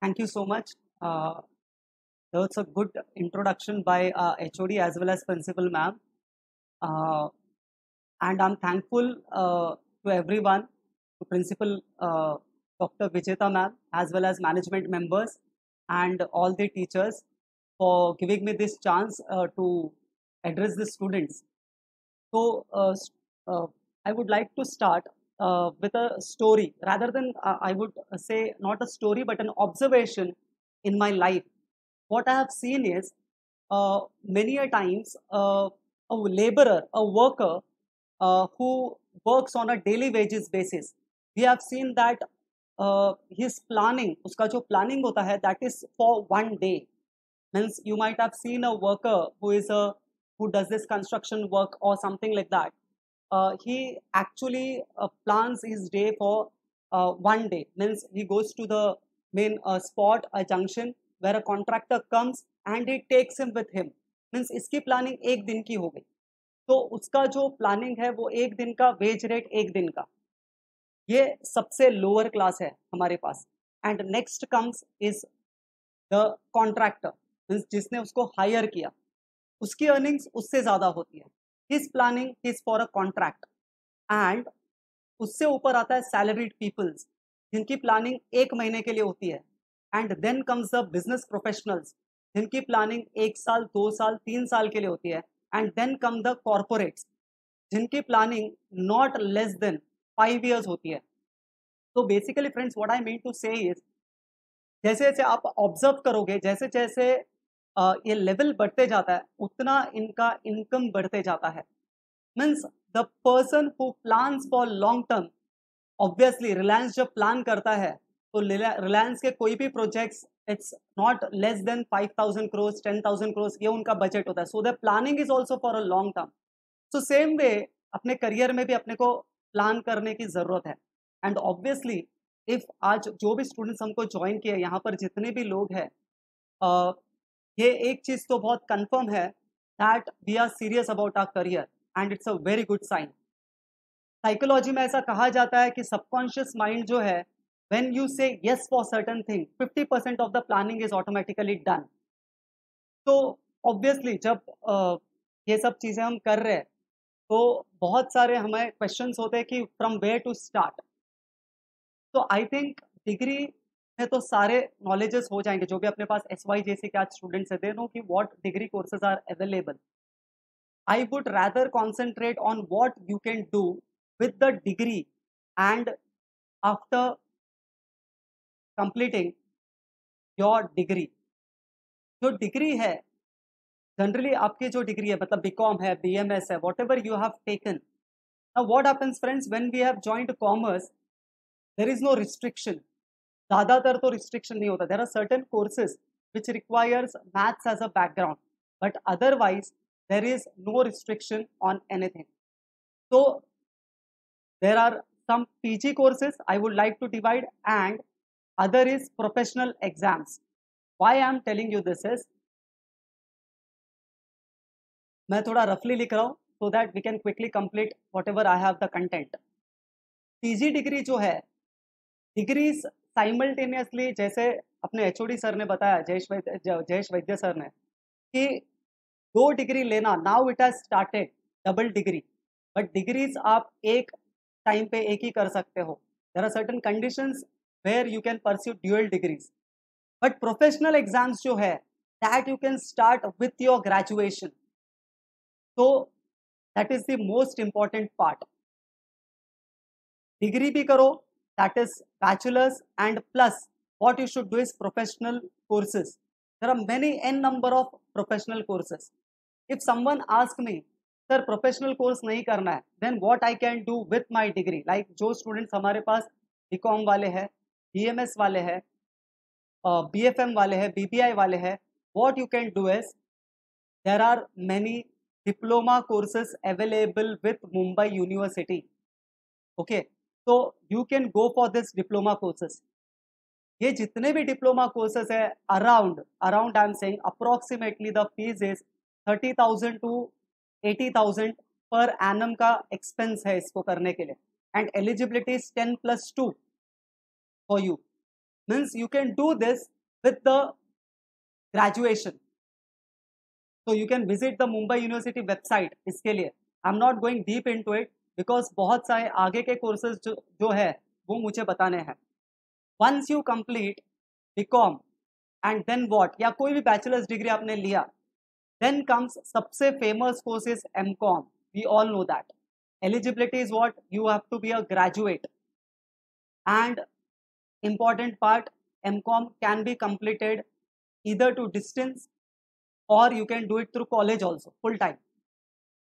Thank you so much. That was a good introduction by HOD as well as Principal Ma'am. Uh, and I'm thankful to everyone, to Principal Dr. Vijeta Ma'am, as well as management members and all the teachers for giving me this chance to address the students. So, I would like to start with a story rather than I would say not a story but an observation in my life. What I have seen is many a times a laborer, a worker who works on a daily wages basis, we have seen that his planning, उसका जो planning होता है, that is for one day. Means you might have seen a worker who does this construction work or something like that. He actually plans his day for one day. Means he goes to the main spot, a junction where a contractor comes and he takes him with him. Means इसकी planning एक दिन की हो गई. तो उसका जो planning है वो एक दिन का, वेज रेट एक दिन का. ये सबसे लोअर क्लास है हमारे पास. And next comes is the contractor, means जिसने उसको हायर किया, उसकी अर्निंग्स उससे ज़्यादा होती है. His planning is for a contract. And उससे ऊपर आता है सैलरीड पीपल्स, जिनकी प्लानिंग एक महीने के लिए होती है. And then comes the business professionals, जिनकी प्लानिंग एक साल, 2 साल, 3 साल के लिए होती है. And then come the corporates, जिनकी planning not less than 5 years होती है. तो basically friends, what I mean to say is, जैसे जैसे आप ऑब्जर्व करोगे, जैसे जैसे ये लेवल बढ़ते जाता है, उतना इनका इनकम बढ़ते जाता है. Means the person who plans for long term, obviously Reliance जब प्लान करता है तो रिलायंस के कोई भी projects, it's not less then 5,000 crores, 10,000 crores, ये उनका बजट होता है. So the planning is also for a long term. So same way अपने करियर में भी अपने को प्लान करने की ज़रूरत है. एंड ऑब्वियसली इफ आज जो भी स्टूडेंट्स हमको ज्वाइन किए, यहाँ पर जितने भी लोग हैं, ये एक चीज़ तो बहुत कंफर्म है, that we are serious about our career and it's a very good sign. Psychology में ऐसा कहा जाता है कि सबकॉन्शियस माइंड जो है, व्हेन यू से yes for certain thing, 50% of the planning is automatically done. तो ऑब्वियसली जब ये सब चीज़ें हम कर रहे हैं, तो बहुत सारे हमें क्वेश्चंस होते हैं कि फ्रॉम वेयर टू स्टार्ट. तो आई थिंक डिग्री में तो सारे नॉलेजेस हो जाएंगे. जो भी अपने पास SYJC के आज स्टूडेंट्स है, दे नो कि what degree courses are available. I would rather concentrate on what you can do with the degree, and after completing your degree. जो डिग्री है, जनरली आपकी जो डिग्री है, मतलब BCom है, BMS है, what ever you have taken. Now what happens friends, when we have joined commerce, there is no restriction. ज़्यादातर तो रिस्ट्रिक्शन नहीं होता. There are certain courses which requires maths as a background, but otherwise there is no restriction on anything. So there are some PG courses I would like to divide, and other is professional exams. Why I am telling you this is, मैं थोड़ा रफली लिख रहा हूँ so that we can quickly complete whatever I have the content. PG degree जो है, degrees simultaneously, जैसे अपने HOD सर ने बताया, जयेश वैद्य सर ने, कि 2 डिग्री लेना, now it has started double degree. But degrees आप एक टाइम पे एक ही कर सकते हो. There are certain conditions where you can pursue dual degrees. But professional exams जो है, that you can start with your graduation. तो that is the most important part. Degree भी करो, that is bachelors, and plus what you should do is professional courses. There are many n number of professional courses. If someone asks me, sir professional course नहीं करना है, then what I can do with my degree. Like जो students हमारे पास BCom वाले हैं, BMS वाले हैं, BFM वाले हैं, BPI वाले हैं, what you can do is, there are many diploma courses available with Mumbai university. Okay, तो you can go for this diploma courses. ये जितने भी डिप्लोमा कोर्सेज है, around I am saying approximately the fees is 30,000 to 80,000 per annum का expense है इसको करने के लिए. And eligibility is 10+2 for you. means you can do this with the graduation. So you can visit the Mumbai University website इसके लिए. I'm not going deep into it because बहुत सारे आगे के courses जो है वो मुझे बताने हैं. Once you complete BCom and then what, या कोई भी bachelor's degree आपने लिया, then comes सबसे famous course is MCom. We all know that. Eligibility is what? You have to be a graduate. And important part, MCom can be completed either to distance or you can do it through college also, full time.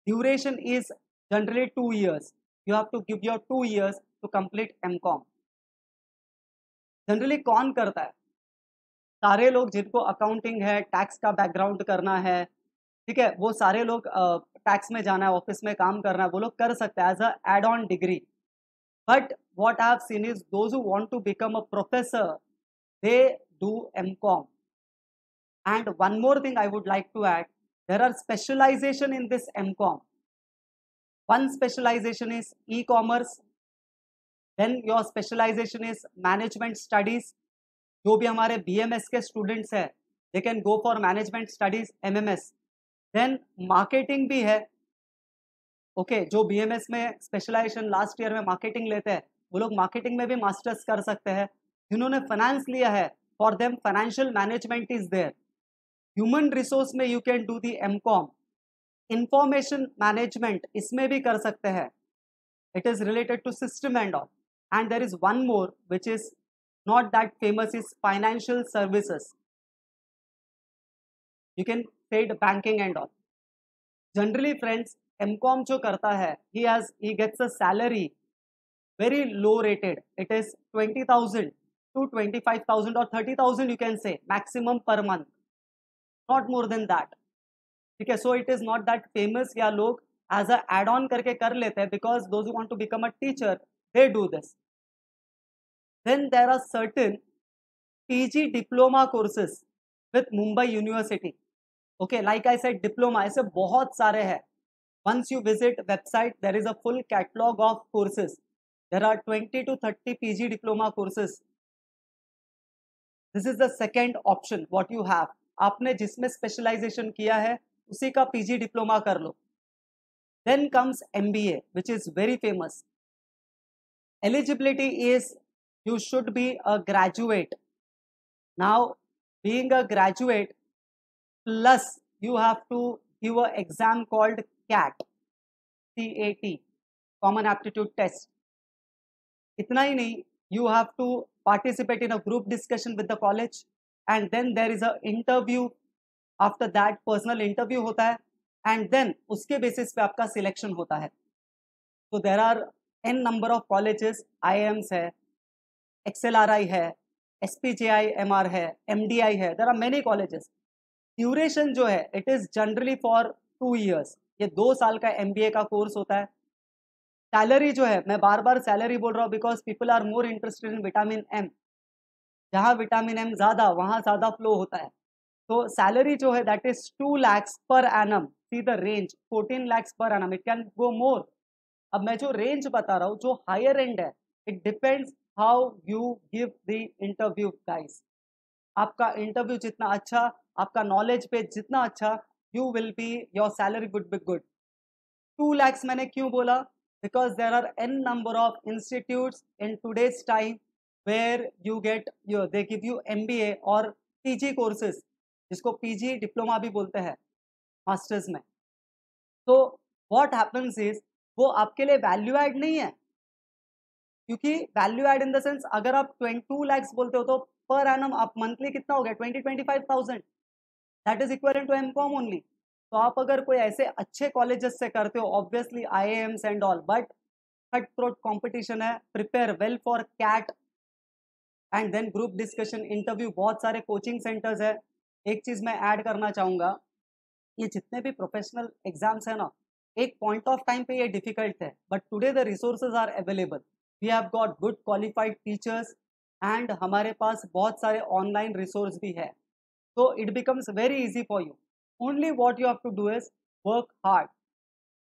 Duration is generally 2 years. You have to give your 2 years to complete MCom. Generally कौन करता है? सारे लोग जिनको accounting है, tax का background करना है, ठीक है, वो सारे लोग टैक्स में जाना है, ऑफिस में काम करना है, वो लोग कर सकते हैं as a add on degree. But what I have seen is those who want to become a professor, they do MCom. And one more thing I would like to add, there are specialization in this MCom. One specialization is e-commerce, then your specialization is management studies. जो भी हमारे BMS के students हैं, they can go for management studies, MMS. Then marketing भी है. Okay, जो BMS में specialization last year में marketing लेते हैं, वो लोग marketing में भी masters कर सकते हैं. जिन्होंने finance लिया है, for them financial management is there. Human resource में you can do the MCom. Information management इसमें भी कर सकते हैं. It is related to system and all. And there is one more which is not that famous, is financial services. You can say it banking and all. Generally friends, MCom जो करता है, he gets a salary very low rated. It is 20,000 to 25,000 or 30,000 you can say maximum per month. Not more than that. ठीक है, so it is not that famous या लोग as a add-on करके कर लेते हैं because those who want to become a teacher, they do this. Then there are certain PG diploma courses with Mumbai University. Okay, like I said, diploma ऐसे बहुत सारे हैं. Once you visit website, there is a full catalog of courses. There are 20 to 30 PG diploma courses. This is the second option what you have. आपने जिसमें specialization किया है उसी का PG diploma कर लो. Then comes MBA, which is very famous. Eligibility is you should be a graduate. Now, being a graduate, plus you have to give an exam called CAT, CAT, Common Aptitude Test. इतना ही नहीं, you have to participate in a group discussion with the college, and then there is a interview. After that, personal interview होता है, and then उसके basis पे आपका selection होता है. So there are n number of colleges, IIMs है, XLRI है, SPJIMR है, MDI है. There are many colleges. Duration जो है, it is generally for 2 years. ये 2 साल का MBA का कोर्स होता है. सैलरी जो है, मैं बार बार सैलरी बोल रहा हूँ because people are more interested in vitamin M. जहाँ विटामिन एम ज़्यादा वहाँ ज़्यादा फ्लो होता है. तो सैलरी जो है that is 2 lakhs per annum. See the range 14 lakhs per annum. It can go more. अब मैं जो रेंज बता रहा हूँ जो हायर एंड है, it depends how you give the interview guys. आपका इंटरव्यू जितना अच्छा, आपका नॉलेज पे जितना अच्छा, you will be, your salary would be good. 2 lakhs मैंने क्यों बोला? Because there are n number of institutes in today's time where you get they give you MBA or PG courses, जिसको PG डिप्लोमा भी बोलते हैं masters में. तो what happens is वो आपके लिए वैल्यू ऐड नहीं है, क्योंकि value add in the sense अगर आप 22 lakhs बोलते हो तो पर एनम आप मंथली कितना हो गया 20-25,000. That is equal to MCom only. तो आप अगर कोई ऐसे अच्छे कॉलेजेस से करते हो, obviously IIMs and all, but cut throat competition है. Prepare well for CAT and then group discussion, interview, बहुत सारे कोचिंग सेंटर्स है. एक चीज मैं ऐड करना चाहूँगा, ये जितने भी प्रोफेशनल एग्जाम्स है ना, एक पॉइंट ऑफ टाइम पे ये डिफिकल्ट है, but today the resources are available. We have got good qualified teachers and हमारे पास बहुत सारे ऑनलाइन रिसोर्स भी है. तो it becomes very easy for you. Only what you have to do is work hard.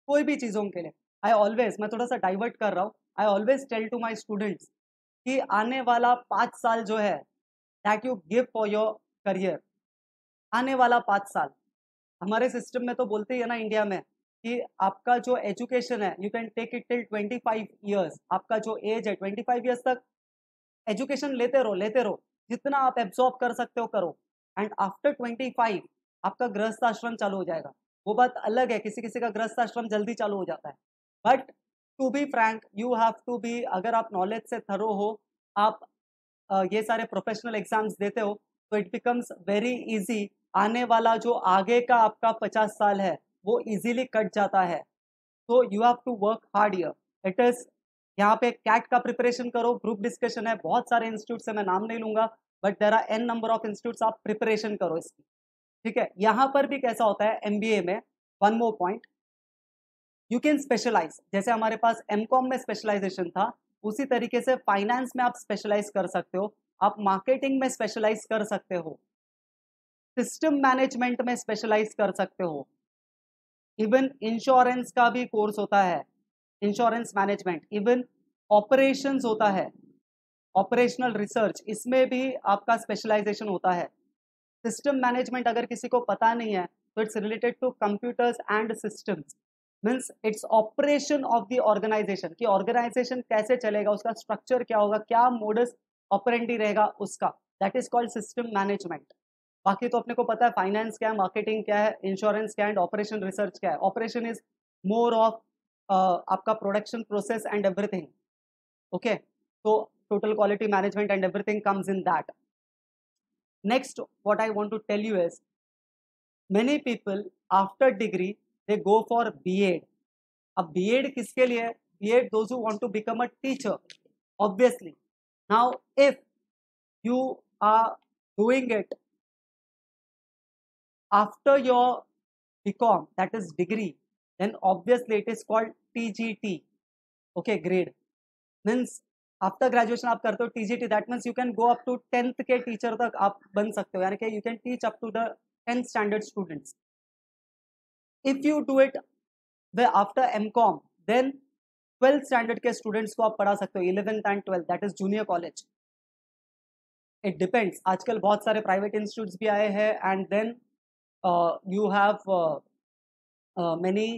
कोई भी चीज़ों के लिए, आई ऑलवेज, मैं थोड़ा सा डाइवर्ट कर रहा हूँ, I always tell to my students कि आने वाला 5 साल जो है that you give for your career, आने वाला 5 साल हमारे सिस्टम में तो बोलते ही है ना इंडिया में कि आपका जो एजुकेशन है you can take it till 25 years, आपका जो एज है 25 ईयर्स तक एजुकेशन लेते रहो, जितना आप एब्जॉर्ब कर सकते हो करो, एंड आफ्टर 25 आपका गृहस्थ आश्रम चालू हो जाएगा। वो बात अलग है, किसी किसी का गृहस्थ आश्रम जल्दी चालू हो जाता है, but to be frank you have to be, अगर आप नॉलेज से थरो हो, आप ये सारे प्रोफेशनल एग्जाम्स देते हो तो इट बिकम्स वेरी इजी, आने वाला जो आगे का आपका 50 साल है वो इजीली कट जाता है। तो you have to work hard here, it is, यहाँ पे कैट का प्रिपरेशन करो, ग्रुप डिस्कशन है, बहुत सारे इंस्टीट्यूट से मैं नाम नहीं लूंगा, but there are an number of institutes, आप प्रिपरेशन करो इसकी, ठीक है। यहाँ पर भी कैसा होता है एमबीए में, one more point, you can specialise, जैसे हमारे पास एमकॉम में स्पेशलाइजेशन था, उसी तरीके से फाइनेंस में आप स्पेशलाइज कर सकते हो, आप मार्केटिंग में स्पेशलाइज कर सकते हो, सिस्टम मैनेजमेंट में स्पेशलाइज कर सकते हो, इवन इंश्योरेंस का भी कोर्स होता है, इंश्योरेंस मैनेजमेंट, इवन ऑपरेशंस होता है, ऑपरेशनल रिसर्च, इसमें भी आपका स्पेशलाइजेशन होता है। सिस्टम मैनेजमेंट अगर किसी को पता नहीं है तो it's related to computers and systems, means it's operation of the organisation, कि ऑर्गेनाइजेशन कैसे चलेगा, उसका स्ट्रक्चर क्या होगा, क्या मोडस ऑपरेंडी रहेगा उसका, that is called system management. बाकी तो अपने को पता है फाइनेंस क्या है, मार्केटिंग क्या है, इंश्योरेंस क्या है, एंड ऑपरेशन रिसर्च क्या है। ऑपरेशन इज मोर ऑफ आपका production process and everything, okay, तो total quality management and everything comes in that. Next, what I want to tell you is, many people after degree they go for B.Ed. अब B.Ed किसके लिए है? B.Ed those who want to become a teacher, obviously. Now if you are doing it after your BCom, that is degree, then obviously it is called TGT, okay, grade, means after graduation आप करते हो TGT, that means you can go up to 10th के teacher तक आप बन सकते हो, यानी कि you can teach up to the 10th standard students. If you do it after MCom then 12th standard के स्टूडेंट्स को आप पढ़ा सकते हो, 11th and 12th, that is junior college. It depends, आजकल बहुत सारे प्राइवेट इंस्टीट्यूट्स भी आए हैं, and then you have many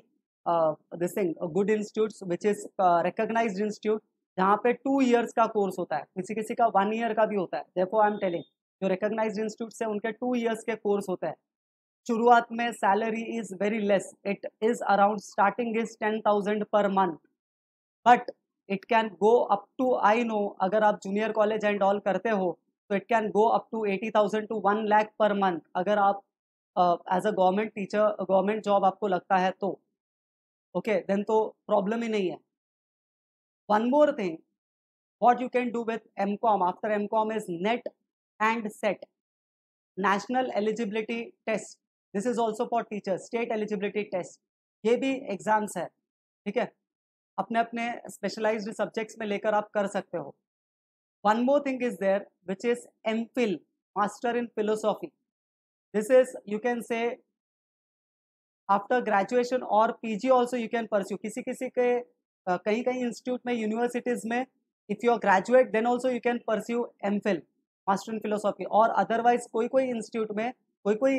this thing good institutes which is recognized institute, जहाँ पे 2 years का कोर्स होता है, किसी किसी का 1 year का भी होता है। देखो आई एम टेलिंग, जो recognized institutes है उनके 2 years के कोर्स होते हैं। शुरुआत में salary is very less, it is around starting is 10,000 per month, but it can go up to, I know अगर आप जूनियर कॉलेज एंड ऑल करते हो तो it can go up to 80,000 to 1 lakh per month, अगर आप as a government teacher, government job आपको लगता है तो ओके, देन तो प्रॉब्लम ही नहीं है। One more thing, what you can do with MCOM after MCOM is NET and SET, National Eligibility Test. This is also for teachers, State Eligibility Test. ये भी एग्जाम्स है, ठीक है, अपने अपने स्पेशलाइज्ड सब्जेक्ट्स में लेकर आप कर सकते हो। One more thing is there which is MPhil, master in philosophy. This is, you can say after graduation और PG also you can pursue, किसी किसी के कहीं कहीं इंस्टीट्यूट में, यूनिवर्सिटीज में, if you are graduate then also you can pursue MPhil, master in philosophy, और otherwise कोई कोई इंस्टीट्यूट में, कोई कोई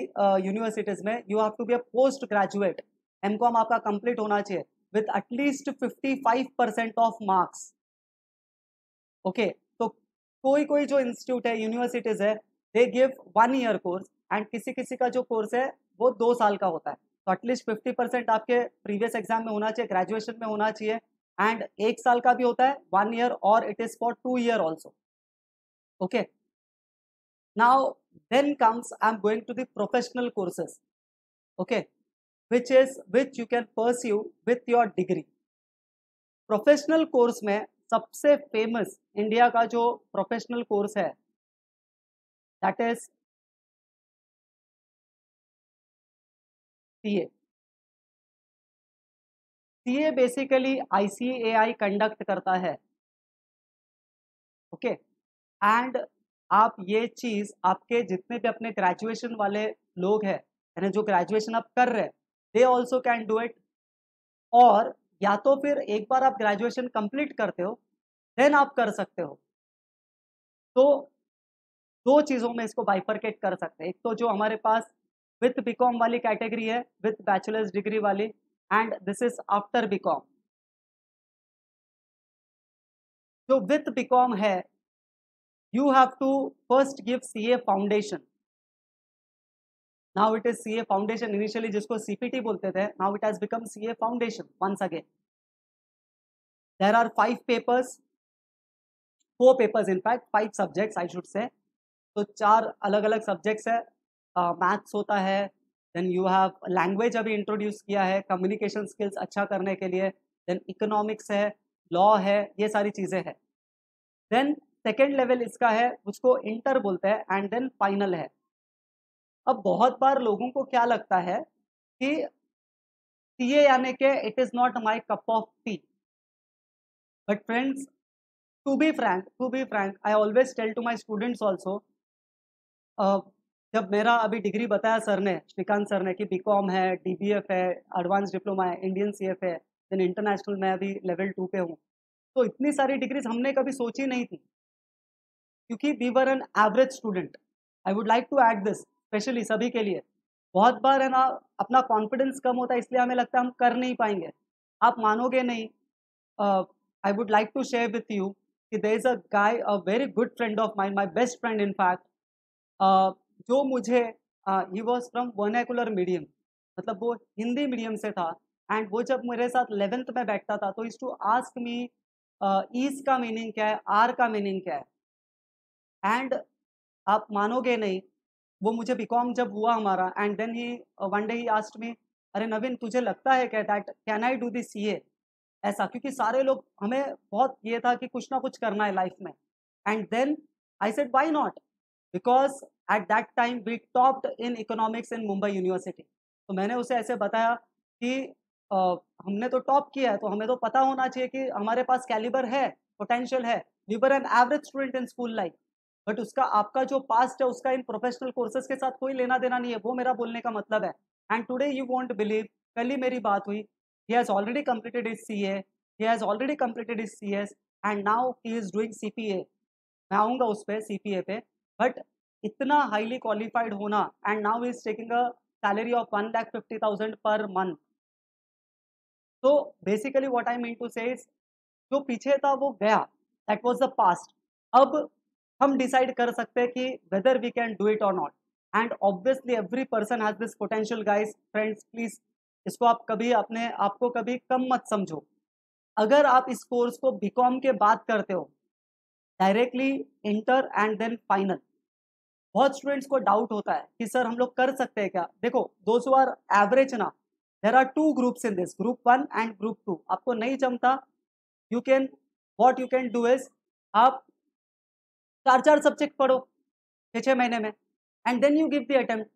यूनिवर्सिटीज में you have to be a post graduate, MCOM आपका कंप्लीट होना चाहिए with at least 55% of marks, okay. तो कोई कोई जो इंस्टीट्यूट है, यूनिवर्सिटीज है, they give 1 year course, and किसी किसी का जो कोर्स है वो 2 साल का होता है, तो एटलीस्ट 50% आपके प्रीवियस एग्जाम में होना चाहिए, ग्रेजुएशन में होना चाहिए, एंड 1 साल का भी होता है 1 year, और it is for 2 year also, okay. Now then comes, I am going to the professional courses, okay, which you can pursue with your degree. Professional course में सबसे फेमस इंडिया का जो प्रोफेशनल कोर्स है that is CA। CA basically ICAI conduct करता है, okay, and आप ये चीज, आपके जितने भी अपने ग्रेजुएशन वाले लोग हैं, यानी जो ग्रेजुएशन आप कर रहे हैं, they also can do it, और या तो फिर एक बार आप ग्रेजुएशन कंप्लीट करते हो देन आप कर सकते हो, तो दो चीज़ों में इसको बाइफरकेट कर सकते हैं। एक तो जो हमारे पास विथ बीकॉम वाली कैटेगरी है, विथ बैचलर्स डिग्री वाली, and this is after BCom. जो विथ बीकॉम है, you have to first give CA foundation. Now it is CA foundation, initially जिसको CPT बोलते थे, now it has become CA foundation once again. There are 5 papers, 4 papers in fact, 5 subjects I should say. तो 4 अलग अलग subjects है, maths होता है, then you have language अभी इंट्रोड्यूस किया है कम्युनिकेशन स्किल्स अच्छा करने के लिए, देन इकोनॉमिक्स है, लॉ है, ये सारी चीज़ें हैं। देन सेकेंड लेवल इसका है, उसको इंटर बोलते हैं, एंड देन फाइनल है। अब बहुत बार लोगों को क्या लगता है कि सीए यानी कि it is not my cup of tea, but friends, to be frank, I always tell to my students also, जब मेरा अभी डिग्री बताया सर ने, श्रीकांत सर ने, कि बीकॉम है, डीबीएफ है, एडवांस डिप्लोमा है, इंडियन सीएफ है, देन इंटरनेशनल में अभी लेवल 2 पे हूँ, तो इतनी सारी डिग्रीज हमने कभी सोची नहीं थी, क्योंकि we were an average student. I would like to add this specially सभी के लिए। बहुत बार है ना, अपना कॉन्फिडेंस कम होता है, इसलिए हमें लगता है हम कर नहीं पाएंगे। आप मानोगे नहीं, I would like to share with you कि there is a guy, a very good friend of mine, my best friend in fact, जो मुझे, he was from vernacular medium, मतलब वो हिंदी मीडियम से था, एंड वो जब मेरे साथ 11th में बैठता था तो is to ask me is का मीनिंग क्या है, आर का मीनिंग क्या है। एंड आप मानोगे नहीं, वो मुझे बीकॉम जब हुआ हमारा, and then he one day he asked me, अरे नवीन तुझे लगता है क्या that can I do this CA, ऐसा, क्योंकि सारे लोग, हमें बहुत ये था कि कुछ ना कुछ करना है लाइफ में। And then I said why not, because at that time we topped in economics in Mumbai university. तो मैंने उसे ऐसे बताया कि हमने तो टॉप किया है, तो हमें तो पता होना चाहिए कि हमारे पास कैलिबर है, पोटेंशियल है। We were an average student in school life, but उसका, आपका जो पास्ट है उसका इन प्रोफेशनल कोर्सेज के साथ कोई लेना देना नहीं है, वो मेरा बोलने का मतलब है। And today you won't believe, कल ही मेरी बात हुई, he has already completed his CA, he has already completed his CS, and now he is doing CPA। मैं आऊँगा उस पे, CPA पे, बट इतना हाईली क्वालिफाइड होना, and now he is taking a salary of 1,50,000 per month. तो basically what I mean to say is, जो पीछे था वो गया, दैट वाज द पास्ट। अब हम डिसाइड कर सकते हैं कि whether we can do it or not, and obviously every person has this potential. Guys, friends, please इसको आप कभी अपने आप को कभी कम मत समझो। अगर आप इस कोर्स को बीकॉम के बाद करते हो, directly inter and then final, बहुत स्टूडेंट्स को डाउट होता है कि सर हम लोग कर सकते हैं क्या। देखो, दोज हु आर एवरेज ना, there are 2 groups in this, group 1 and group 2। आपको नहीं जमता, you can, what you can do is, आप 4 सब्जेक्ट पढ़ो 6 महीने में, and then you give the attempt.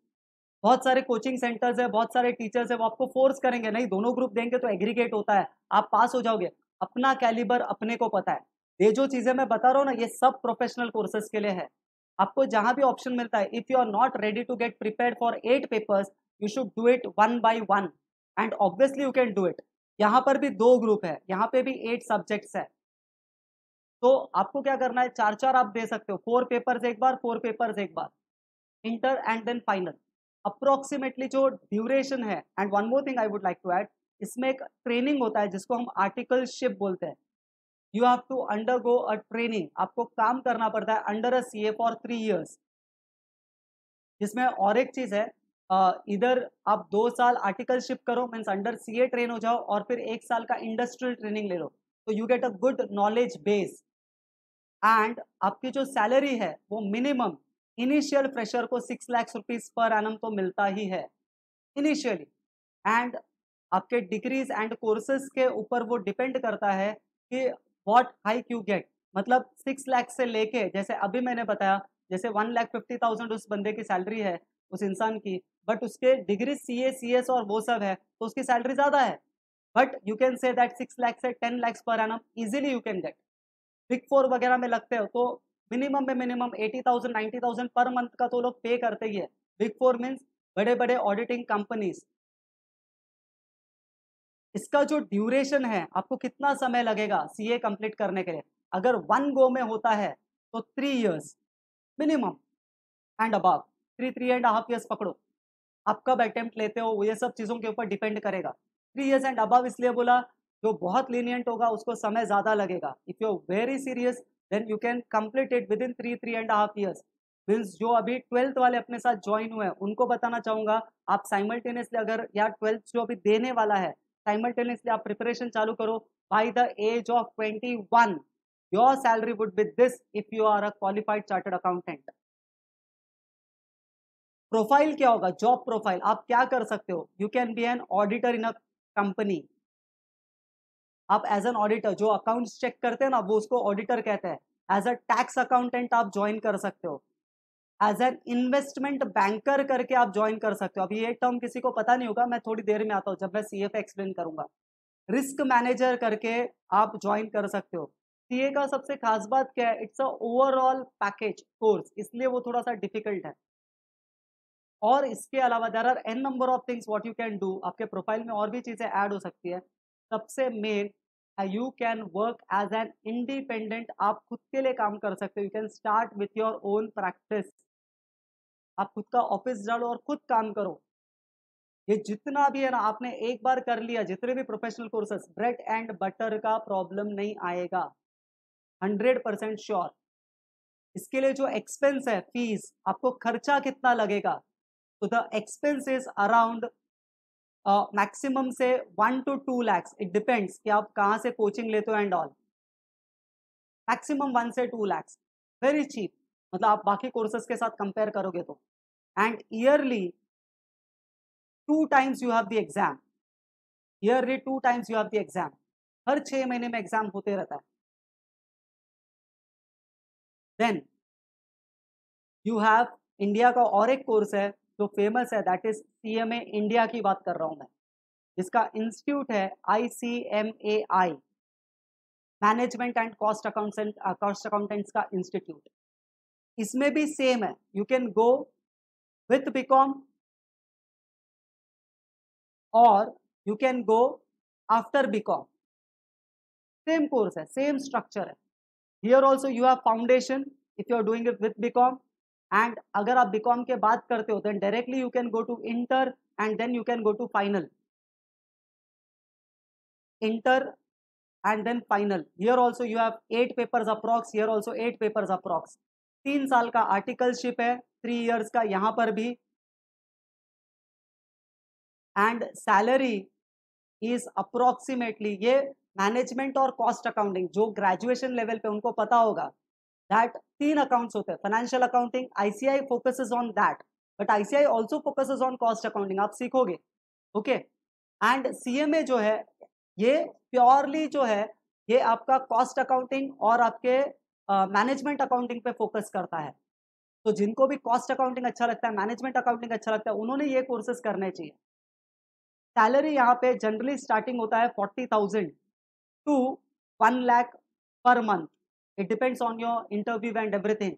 बहुत सारे कोचिंग सेंटर्स है, बहुत सारे टीचर्स है, वो आपको फोर्स करेंगे, नहीं दोनों ग्रुप देंगे तो एग्रीगेट होता है, आप पास हो जाओगे। अपना कैलिबर अपने को पता है। ये जो चीजें मैं बता रहा हूँ ना, ये सब प्रोफेशनल कोर्सेज के लिए है। आपको जहां भी ऑप्शन मिलता है, if you are not ready to get prepare for 8 papers, you should do it 1 by 1, and obviously you can do it. यहाँ पर भी 2 ग्रुप है, यहाँ पे भी 8 सब्जेक्ट्स है। तो आपको क्या करना है, 4 आप दे सकते हो, 4 पेपर्स एक बार, 4 पेपर्स एक बार, inter and then final. Approximately जो ड्यूरेशन है, and one more thing I would like to add, इसमें एक ट्रेनिंग होता है जिसको हम आर्टिकलशिप बोलते हैं। You have to undergo a training, आपको काम करना पड़ता है under a CA for 3 years। जिसमें और एक चीज है, इधर आप 2 साल आर्टिकलशिप करो, मीन्स अंडर सीए ट्रेन हो जाओ, और फिर 1 साल का इंडस्ट्रियल ट्रेनिंग ले लो, तो you get a good knowledge base. And आपकी जो सैलरी है वो मिनिमम, इनिशियल फ्रेशर को 6 लाख रुपीज पर एनम तो मिलता ही है इनिशियली। एंड आपके डिग्रीज एंड कोर्सेज के ऊपर वो डिपेंड करता है कि व्हाट हाइक यू गेट। मतलब 6 लाख से लेके, जैसे अभी मैंने बताया, जैसे 1,50,000 उस बंदे की सैलरी है, उस इंसान की, बट उसके डिग्री CA CS और वो सब है, तो उसकी सैलरी ज्यादा है। But you can say that 6 lakh से 10 lakhs per annum easily you can gate. Big 4 वगैरह में लगते हो तो मिनिमम में मिनिमम 80,000 90,000 पर मंथ का तो लोग पे करते ही है। बिग 4 मीन्स बड़े बड़े ऑडिटिंग कंपनीज। इसका जो ड्यूरेशन है, आपको कितना समय लगेगा सीए कंप्लीट करने के लिए, अगर 1 गो में होता है तो 3 years minimum and above, 3.5 years पकड़ो। आप कब अटेम्प्ट लेते हो ये सब चीज़ों के ऊपर डिपेंड करेगा। 3 years एंड अबव इसलिए बोला, जो बहुत लीनियंट होगा उसको समय ज़्यादा लगेगा। If you are very serious then you can complete it within 3.5 years। Means जो अभी 12th वाले अपने साथ ज्वाइन हुए हैं उनको बताना चाहूँगा, आप साइमल्टेनियसली अगर या 12th जो अभी देने वाला है, साइमल्टेनियसली आप प्रिपरेशन चालू करो। By the age of 21 your salary would be this if you are a qualified chartered accountant. Profile क्या होगा? Job profile. आप क्या कर सकते हो? You can be an auditor in a company. आप एज एन ऑडिटर, जो अकाउंट्स चेक करते हैं ना वो उसको ऑडिटर कहते हैं। एज अ टैक्स अकाउंटेंट आप ज्वाइन कर सकते हो। एज एन इन्वेस्टमेंट बैंकर करके आप ज्वाइन कर सकते हो। अभी ये टर्म किसी को पता नहीं होगा, मैं थोड़ी देर में आता हूँ जब मैं सीएफए एक्सप्लेन करूंगा। रिस्क मैनेजर करके आप ज्वाइन कर सकते हो। सीए का सबसे खास बात क्या है? It's a overall package course, इसलिए वो थोड़ा सा डिफिकल्ट है। और इसके अलावा there are an number of things what you can do. आपके प्रोफाइल में और भी चीजें ऐड हो सकती है। सबसे main, you can work as an independent. आप खुद के लिए काम कर सकते हो। You can start with your own practice. आप खुद का ऑफिस डालो और खुद काम करो। ये जितना भी है ना, आपने एक बार कर लिया, जितने भी professional courses, bread and butter का प्रॉब्लम नहीं आएगा, 100% श्योर। इसके लिए जो एक्सपेंस है, फीस, आपको खर्चा कितना लगेगा, तो the expense is around maximum से 1 to 2 lakhs। इट डिपेंड्स कि आप कहाँ से कोचिंग लेते हो एंड ऑल। मैक्सिमम 1 से 2 lakhs, वेरी चीप। मतलब आप बाकी कोर्सेज के साथ कंपेयर करोगे तो। And yearly 2 times you have the exam. Early 2 times you have the exam. हर 6 महीने में एग्जाम होते रहता है। देन यू हैव इंडिया का और एक कोर्स है जो फेमस है, दैट इज सीएमए इंडिया की बात कर रहा हूं मैं। इसका इंस्टीट्यूट है ICMAI, management and cost accountants का इंस्टीट्यूट। इसमें भी सेम है, you can go with BCom or you can go after BCom. Same course है, सेम स्ट्रक्चर है। Here also you have foundation if you are doing it with BCom. And अगर आप BCom के बाद करते हो then directly you can go to inter and then you can go to final. Inter and then final. Here also you have 8 papers approx, here also 8 papers approx। 3 साल का articleship है, 3 years का यहाँ पर भी। एंड सैलरी इज अप्रोक्सीमेटली, ये management और cost accounting जो ग्रेजुएशन लेवल पे उनको पता होगा, दैट 3 अकाउंट्स होते हैं। Financial accounting, ICI focuses on that, but ICI also focuses on cost accounting, आप सीखोगे। ओके। एंड सीएमए जो है ये प्योरली जो है ये आपका कॉस्ट अकाउंटिंग और आपके मैनेजमेंट अकाउंटिंग पे फोकस करता है। तो जिनको भी कॉस्ट अकाउंटिंग अच्छा लगता है, मैनेजमेंट अकाउंटिंग अच्छा लगता है, उन्होंने ये कोर्सेज करने चाहिए। सैलरी यहाँ पे जनरली स्टार्टिंग होता है 40,000 to 1 lakh per month. It depends on your interview and everything.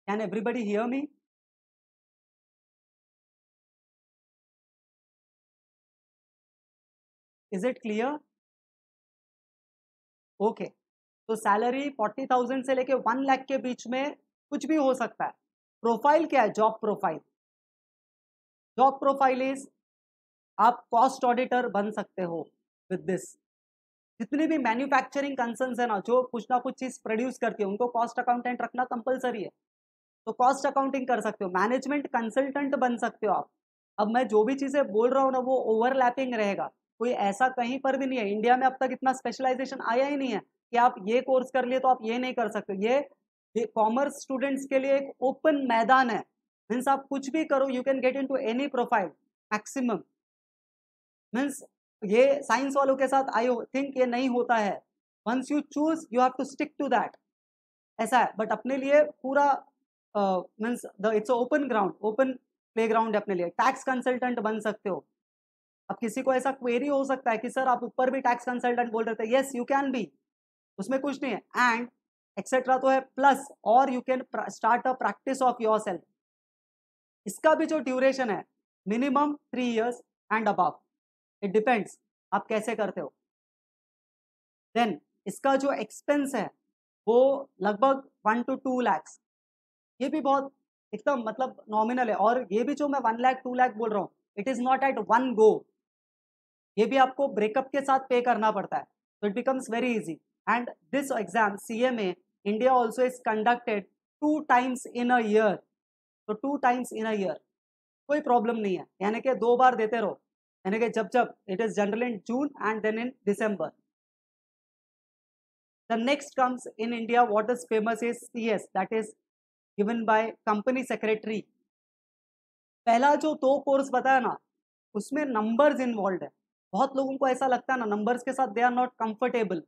Can everybody hear me? Is it clear? Okay. तो सैलरी 40,000 से लेके 1 लाख के बीच में कुछ भी हो सकता है। प्रोफाइल क्या है? Job profile. Job profile is, आप कॉस्ट ऑडिटर बन सकते हो विद दिस। जितनी भी मैन्युफैक्चरिंग कंसर्न्स है ना, जो कुछ ना कुछ चीज प्रोड्यूस करती है, उनको कॉस्ट अकाउंटेंट रखना कंपलसरी है। तो कॉस्ट अकाउंटिंग कर सकते हो, मैनेजमेंट कंसल्टेंट बन सकते हो आप। अब मैं जो भी चीजें बोल रहा हूँ ना वो ओवरलैपिंग रहेगा, कोई ऐसा कहीं पर भी नहीं है। इंडिया में अब तक इतना स्पेशलाइजेशन आया ही नहीं है कि आप ये कोर्स कर लिए तो आप ये नहीं कर सकते। ये कॉमर्स स्टूडेंट्स के लिए एक ओपन मैदान है। मीन्स आप कुछ भी करो, you can get in to any profile maximum. Means ये साइंस वालों के साथ आई थिंक ये नहीं होता है। Once you choose you have to stick to that, ऐसा है। बट अपने लिए पूरा means the it's open ground, open play ground है अपने लिए। टैक्स कंसल्टेंट बन सकते हो। अब किसी को ऐसा क्वेरी हो सकता है कि सर आप ऊपर भी टैक्स कंसल्टेंट बोल रहे थे, यस यू कैन बी, उसमें कुछ नहीं है। एंड एक्सेट्रा तो है प्लस, और you can start a practice of your self. इसका भी जो ड्यूरेशन है minimum 3 years and above, it depends आप कैसे करते हो। देन इसका जो एक्सपेंस है वो लगभग 1 to 2 lakhs, ये भी बहुत एकदम मतलब नॉमिनल है। और ये भी जो मैं 1 lakh 2 lakh बोल रहा हूँ, it is not at one go, ये भी आपको ब्रेकअप के साथ पे करना पड़ता है, तो it becomes very easy. And this exam CMA India also is conducted 2 times in a year, तो 2 times इन अ ईयर कोई प्रॉब्लम नहीं है, यानी कि 2 बार देते रहो, यानी कि जब जब it is general in June and then in December. The next comes in India what is famous is CS, that is given by company secretary. पहला जो 2 कोर्स बताया ना, उसमें नंबर्स इन्वॉल्व है, बहुत लोगों को ऐसा लगता है ना नंबर्स के साथ they are not comfortable,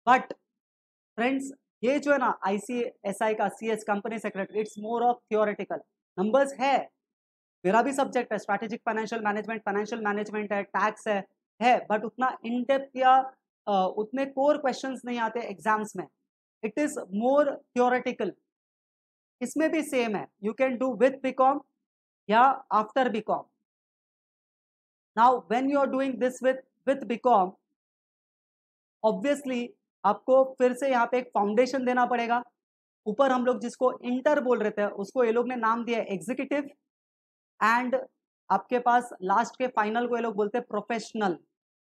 but friends ये जो है ना ICSI का CS company secretary, it's more of theoretical. Numbers है, मेरा भी सब्जेक्ट है स्ट्रैटेजिक फाइनेंशियल मैनेजमेंट है, टैक्स है, बट उतना इन डेप्थ या उतने कोर क्वेश्चंस नहीं आते एग्जाम्स में, इट इज मोर थियोरेटिकल। इसमें भी सेम है, you can do with BCom या after BCom। Now when you are doing this with BCom, obviously आपको फिर से यहाँ पे एक फाउंडेशन देना पड़ेगा। ऊपर हम लोग जिसको इंटर बोल रहे थे उसको ये लोग ने नाम दिया एग्जीक्यूटिव, एंड आपके पास लास्ट के फाइनल को ये लोग बोलते हैं प्रोफेशनल।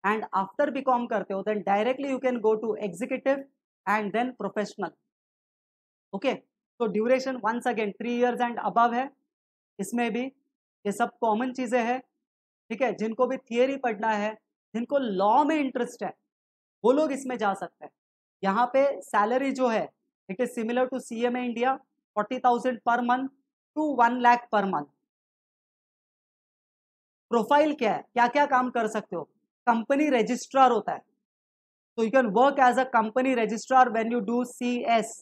एंड आफ्टर BCom करते हो then directly you can go to executive and then professional. Okay, तो duration once again 3 years and above है। इसमें भी ये सब कॉमन चीजें हैं, ठीक है। जिनको भी थियरी पढ़ना है, जिनको लॉ में इंटरेस्ट है, वो लोग इसमें जा सकते हैं। यहाँ पे सैलरी जो है it is similar to CMA India, 40,000 per month to 1 lakh per month. Profile क्या है, क्या क्या काम कर सकते हो? कंपनी रजिस्ट्रार होता है, तो you can work as a company registrar when you do CS।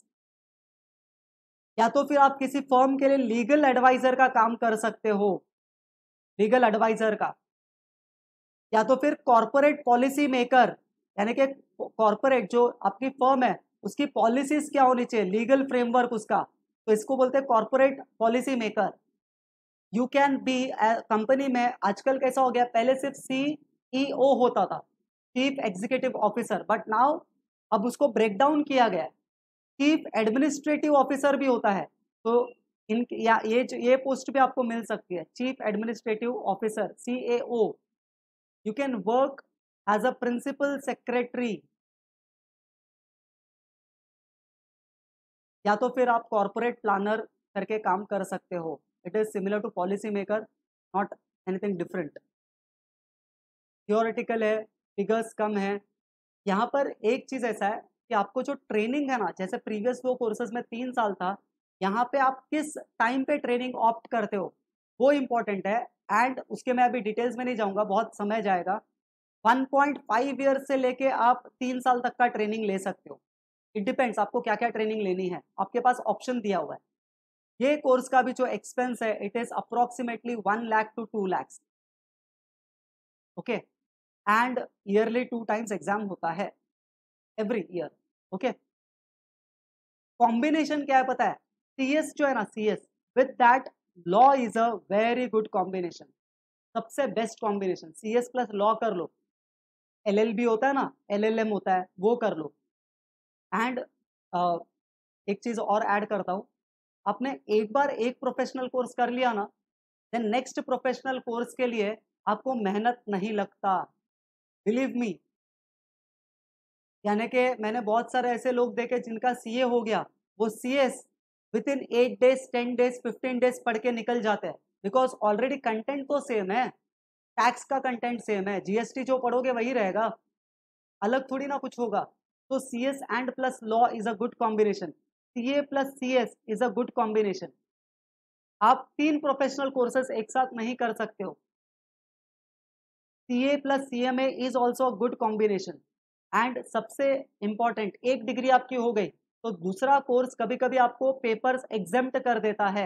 या तो फिर आप किसी फर्म के लिए लीगल एडवाइजर का काम कर सकते हो, लीगल एडवाइजर का। या तो फिर कॉर्पोरेट पॉलिसी मेकर, यानी कि कॉर्पोरेट जो आपकी फर्म है उसकी पॉलिसीज क्या होनी चाहिए, लीगल फ्रेमवर्क उसका, तो इसको बोलते हैं corporate policy maker. You can B company में आजकल कैसा हो गया, पहले सिर्फ CEO होता था, chief executive officer, but now अब उसको ब्रेक डाउन किया गया है, चीफ एडमिनिस्ट्रेटिव ऑफिसर भी होता है। तो इन या ये पोस्ट भी आपको मिल सकती है, chief administrative officer CAO। You can work as a principal secretary, या तो फिर आप कॉर्पोरेट प्लानर करके काम कर सकते हो। It is similar to policy maker, not anything different. Theoretical है, फिगर्स कम है। यहाँ पर एक चीज ऐसा है कि आपको जो ट्रेनिंग है ना, जैसे प्रीवियस 2 कोर्सेज में 3 साल था, यहाँ पे आप किस टाइम पे ट्रेनिंग ऑप्ट करते हो वो इम्पोर्टेंट है। एंड उसके मैं अभी डिटेल्स में नहीं जाऊंगा, बहुत समय जाएगा। 1.5 years से लेके आप 3 साल तक का ट्रेनिंग ले सकते हो, इट डिपेंड्स आपको क्या क्या ट्रेनिंग लेनी है, आपके पास ऑप्शन दिया हुआ है। ये कोर्स का भी जो एक्सपेंस है it is approximately 1 lakh to 2 lakhs। Okay, and yearly 2 times exam होता है एवरी ईयर। ओके, कॉम्बिनेशन क्या है पता है, CS जो है ना, CS with that law is a very good combination, सबसे best combination. CS plus law कर लो, LLB होता है ना, LLM होता है, वो कर लो। एंड एक चीज और ऐड करता हूँ, आपने एक बार एक प्रोफेशनल कोर्स कर लिया ना, देन नेक्स्ट प्रोफेशनल कोर्स के लिए आपको मेहनत नहीं लगता, बिलीव मी। यानी कि मैंने बहुत सारे ऐसे लोग देखे जिनका CA हो गया, वो CS with in 8 days 10 days 15 days पढ़ के निकल जाते हैं, बिकॉज ऑलरेडी कंटेंट तो सेम है, टैक्स का कंटेंट सेम है, GST जो पढ़ोगे वही रहेगा, अलग थोड़ी ना कुछ होगा। तो CS and plus law is a good combination, CA plus CS is a good combination. आप 3 प्रोफेशनल कोर्सेज एक साथ नहीं कर सकते हो। CA plus CMA is also a good combination. And सबसे इंपॉर्टेंट, एक डिग्री आपकी हो गई तो दूसरा कोर्स कभी कभी आपको पेपर्स एग्जेम्प्ट कर देता है,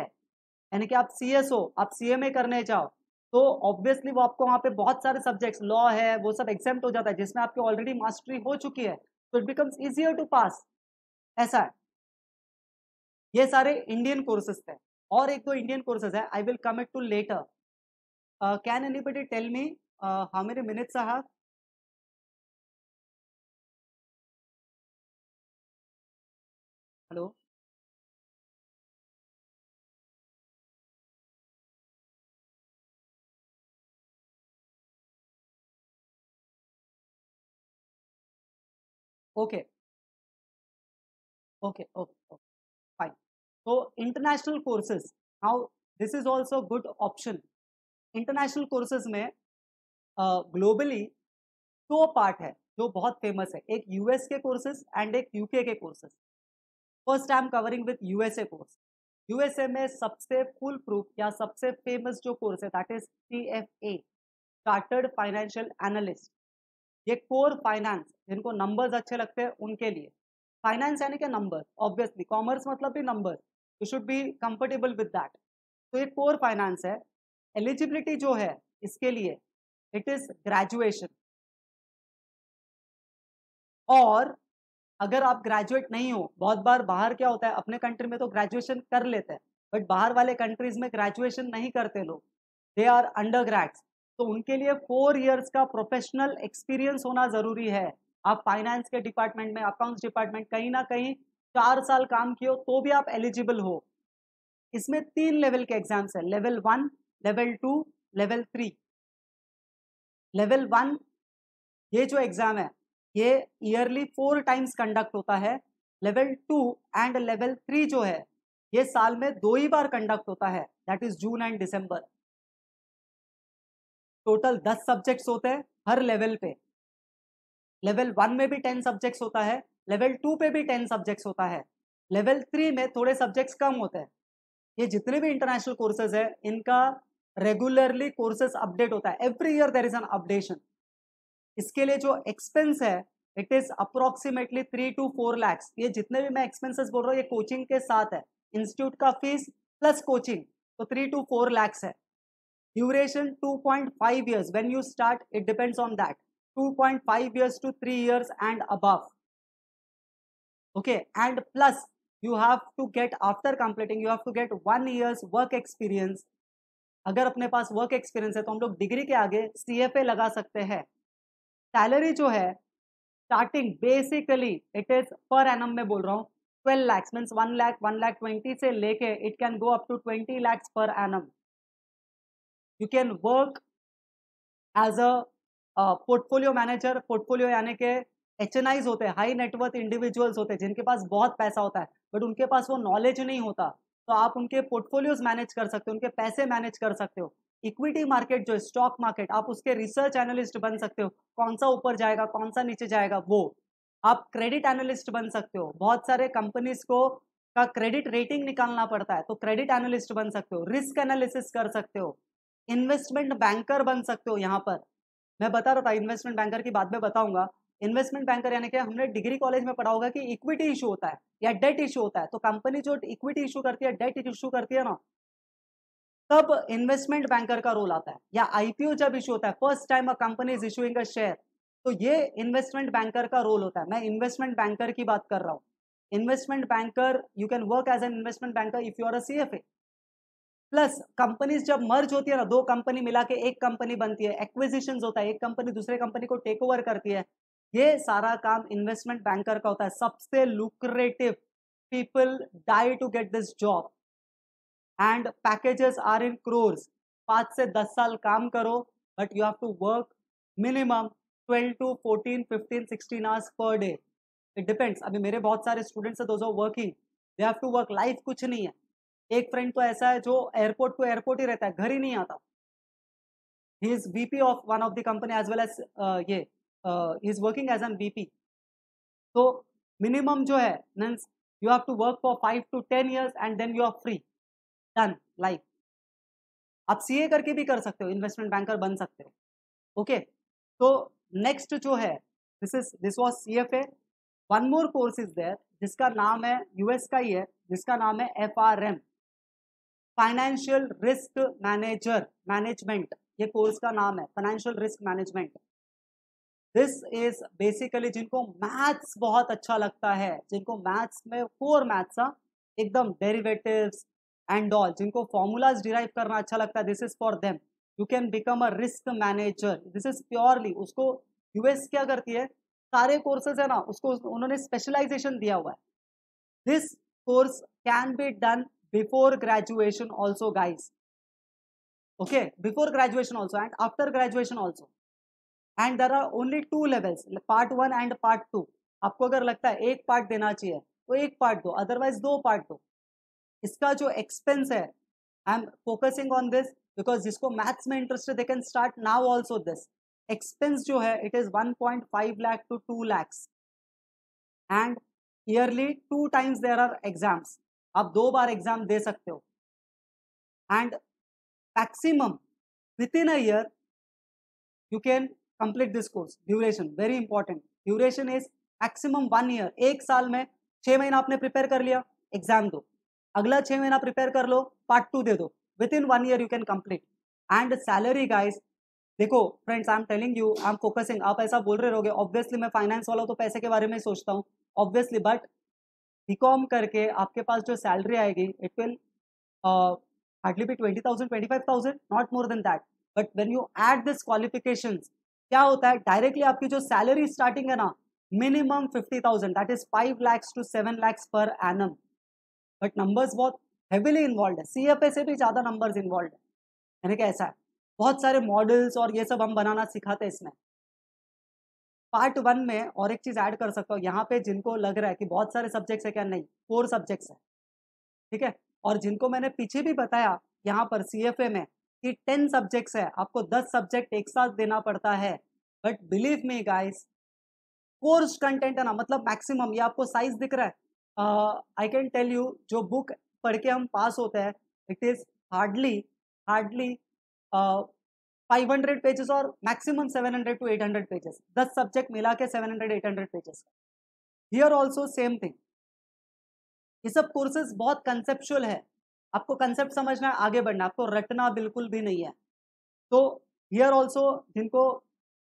यानी कि आप CS हो, आप CMA करने जाओ, तो ऑब्वियसली वो आपको वहां पे बहुत सारे सब्जेक्ट्स लॉ है वो सब एग्जेम्प्ट हो जाता है, जिसमें आपकी ऑलरेडी मास्टरी हो चुकी है, तो इट बिकम्स इजियर टू पास। ऐसा है। ये सारे इंडियन कोर्सेज थे, और एक दो इंडियन कोर्सेज है, I will come it to later. Can anybody tell me how many minutes I have? Hello. Okay okay okay fine. तो international courses, now this is also good option. International courses में globally दो part है जो बहुत famous है, एक US के courses and एक यूके के courses. First I am covering with USA course. USA में सबसे फुल प्रूफ या सबसे फेमस जो कोर्स है that is CFA, chartered financial analyst. ये कोर फाइनेंस, जिनको नंबर्स अच्छे लगते हैं उनके लिए। फाइनेंस यानी कि नंबर, ऑब्वियसली कॉमर्स मतलब भी number, you should be comfortable with that. तो ये कोर फाइनेंस है। एलिजिबिलिटी जो है इसके लिए इट इज ग्रेजुएशन, और अगर आप ग्रेजुएट नहीं हो, बहुत बार बाहर क्या होता है, अपने कंट्री में तो ग्रेजुएशन कर लेते हैं बट बाहर वाले कंट्रीज में ग्रेजुएशन नहीं करते लोग, दे आर अंडर ग्रेड्स। तो उनके लिए 4 इयर्स का प्रोफेशनल एक्सपीरियंस होना जरूरी है। आप फाइनेंस के डिपार्टमेंट में, अकाउंट्स डिपार्टमेंट, कहीं ना कहीं 4 साल काम किए हो तो भी आप एलिजिबल हो। इसमें 3 लेवल के एग्जाम्स है, लेवल 1, लेवल 2, लेवल 3। लेवल 1 ये जो एग्जाम है ये ईयरली 4 टाइम्स कंडक्ट होता है। लेवल 2 एंड लेवल 3 जो है ये साल में 2 ही बार कंडक्ट होता है, that is June and December. Total 10 subjects होते हैं हर लेवल पे। लेवल 1 में भी 10 सब्जेक्ट्स होता है, लेवल 2 पे भी 10 सब्जेक्ट्स होता है, लेवल 3 में थोड़े सब्जेक्ट्स कम होते हैं। ये जितने भी इंटरनेशनल कोर्सेज है इनका रेगुलरली कोर्सेज अपडेट होता है, every year there is an updation. इसके लिए जो एक्सपेंस है it is approximately 3 to 4 lakhs। ये जितने भी मैं एक्सपेंसेस बोल रहा हूँ ये कोचिंग के साथ है, इंस्टीट्यूट का फीस प्लस कोचिंग, तो 3 to 4 lakhs है। Duration 2.5 years, when you start it depends on that, 2.5 years to 3 years and above। okay, and plus you have to get, after completing you have to get 1 year's work experience। अगर अपने पास work experience है तो हम लोग degree के आगे CFA लगा सकते हैं। सैलरी जो है starting basically it is per annum में बोल रहा हूँ 12 lakhs, मीन्स 1 lakh 1,20,000 से लेके it can go up to 20 lakhs per annum. You can work as a portfolio manager. Portfolio यानी कि HNIs होते हैं, हाई नेटवर्थ इंडिविजुअल्स होते हैं जिनके पास बहुत पैसा होता है बट उनके पास वो नॉलेज नहीं होता, तो आप उनके पोर्टफोलियोज मैनेज कर सकते हो, उनके पैसे मैनेज कर सकते हो। इक्विटी मार्केट जो है, स्टॉक मार्केट, आप उसके रिसर्च एनालिस्ट बन सकते हो, कौन सा ऊपर जाएगा कौन सा नीचे जाएगा वो। आप क्रेडिट एनालिस्ट बन सकते हो, बहुत सारे कंपनीज को का क्रेडिट रेटिंग निकालना पड़ता है तो क्रेडिट एनालिस्ट बन सकते हो, रिस्क एनालिसिस कर सकते हो, इन्वेस्टमेंट बैंकर बन सकते हो। यहाँ पर मैं बता रहा था इन्वेस्टमेंट बैंकर की बात में बताऊंगा। इन्वेस्टमेंट बैंकर यानी कि हमने डिग्री कॉलेज में पढ़ा होगा कि इक्विटी इशू होता है या डेट इशू होता है, तो कंपनी जो इक्विटी इशू करती है, डेट इशू करती है ना, तब इन्वेस्टमेंट बैंकर का रोल आता है। या IPO जब इशू होता है, first time a company is issuing a share, तो ये इन्वेस्टमेंट बैंकर का रोल होता है। मैं इन्वेस्टमेंट बैंकर की बात कर रहा हूँ। Investment banker, you can work as an investment banker if you are a CFA। Plus companies जब मर्ज होती है ना, दो कंपनी मिला के एक कंपनी बनती है, एक्विजिशंस होता है, एक कंपनी दूसरे कंपनी को टेक ओवर करती है, ये सारा काम इन्वेस्टमेंट बैंकर का होता है। सबसे lucrative, people die to get this job and packages are in crores. 5 से 10 साल काम करो but you have to work minimum 12 to 14, 15, 16 hours per day. It depends. अभी मेरे बहुत सारे स्टूडेंट्स है, those are working, they have to work, life कुछ नहीं है। एक फ्रेंड तो ऐसा है जो एयरपोर्ट टू एयरपोर्ट ही रहता है, घर ही नहीं आता। He is VP of one of the company as well as ये he is working as an VP। तो मिनिमम जो है means you have to work for 5 to 10 years and then you are free, done life. आप CA करके भी कर सकते हो, इन्वेस्टमेंट बैंकर बन सकते हो। ओके, तो नेक्स्ट जो है this was CFA। One more course is there जिसका नाम है, US का ही है, जिसका नाम है FRM, financial risk manager management. ये कोर्स का नाम है, financial risk management. This is basically जिनको मैथ्स बहुत अच्छा लगता है, जिनको मैथ्स में कोर मैथ्स एकदम डेरिवेटिव्स एंड ऑल, जिनको फॉर्मूलाज डिराइव करना अच्छा लगता है, this is for them. You can become a risk manager, this is purely. उसको US क्या करती है, सारे कोर्सेज है ना उसको उन्होंने स्पेशलाइजेशन दिया हुआ है। This course can be done before graduation also, guys. Okay, before graduation also and after graduation also. And there are only two levels, part 1 and part 2. आपको अगर लगता है एक पार्ट देना चाहिए तो एक पार्ट दो, अदरवाइज दो पार्ट दो. इसका जो एक्सपेंस है, I am focusing on this because जिसको मैथ्स में इंटरेस्ट है they can start now also. This expense जो है it is 1.5 lakh to 2 lakhs and yearly 2 times there are exams. आप 2 बार एग्जाम दे सकते हो and maximum within a year you can complete this course. Duration very important. Duration is maximum 1 year. एक साल में 6 महीना आपने प्रिपेयर कर लिया, एग्जाम दो. अगला 6 महीना प्रिपेयर कर लो, पार्ट 2 दे दो. Within 1 year you can complete. And salary guys, देखो friends, I am telling you, I am focusing. आप ऐसा बोल रहे रहोगे, ऑब्वियसली मैं फाइनेंस वाला हूं तो पैसे के बारे में सोचता हूँ ऑब्वियसली, बट बीकॉम करके आपके पास जो सैलरी आएगी it will hardly be 20,000 25,000, not more than that. But when you add this qualifications, क्या होता है, डायरेक्टली आपकी जो सैलरी स्टार्टिंग है ना, minimum 50,000, that is 5 lakhs to 7 lakhs per annum. But numbers बहुत हेविली इन्वॉल्व है, सीएफए से भी ज्यादा नंबर्स इन्वॉल्व है. यानी कि ऐसा है, बहुत सारे मॉडल्स और ये सब हम बनाना सिखाते हैं इसमें. पार्ट 1 में और एक चीज ऐड कर सकता हूँ यहाँ पे, जिनको लग रहा है कि बहुत सारे सब्जेक्ट्स है, क्या नहीं, 4 सब्जेक्ट्स है, ठीक है. और जिनको मैंने पीछे भी बताया यहाँ पर सीएफए में कि 10 सब्जेक्ट्स है, आपको 10 सब्जेक्ट एक साथ देना पड़ता है. But believe me guys, course content है ना, मतलब मैक्सिमम, ये आपको साइज दिख रहा है, आई कैन टेल यू, जो बुक पढ़ के हम पास होते हैं इट इज हार्डली 500 पेजेस और मैक्सिमम 700 to 800 पेजेस. 10 सब्जेक्ट मिला के 700-800 pages. Here also same thing. ये सब कोर्सेज बहुत कंसेप्चुअल है, आपको कंसेप्ट समझना है, आगे बढ़ना, आपको रटना बिल्कुल भी नहीं है. तो हियर ऑल्सो जिनको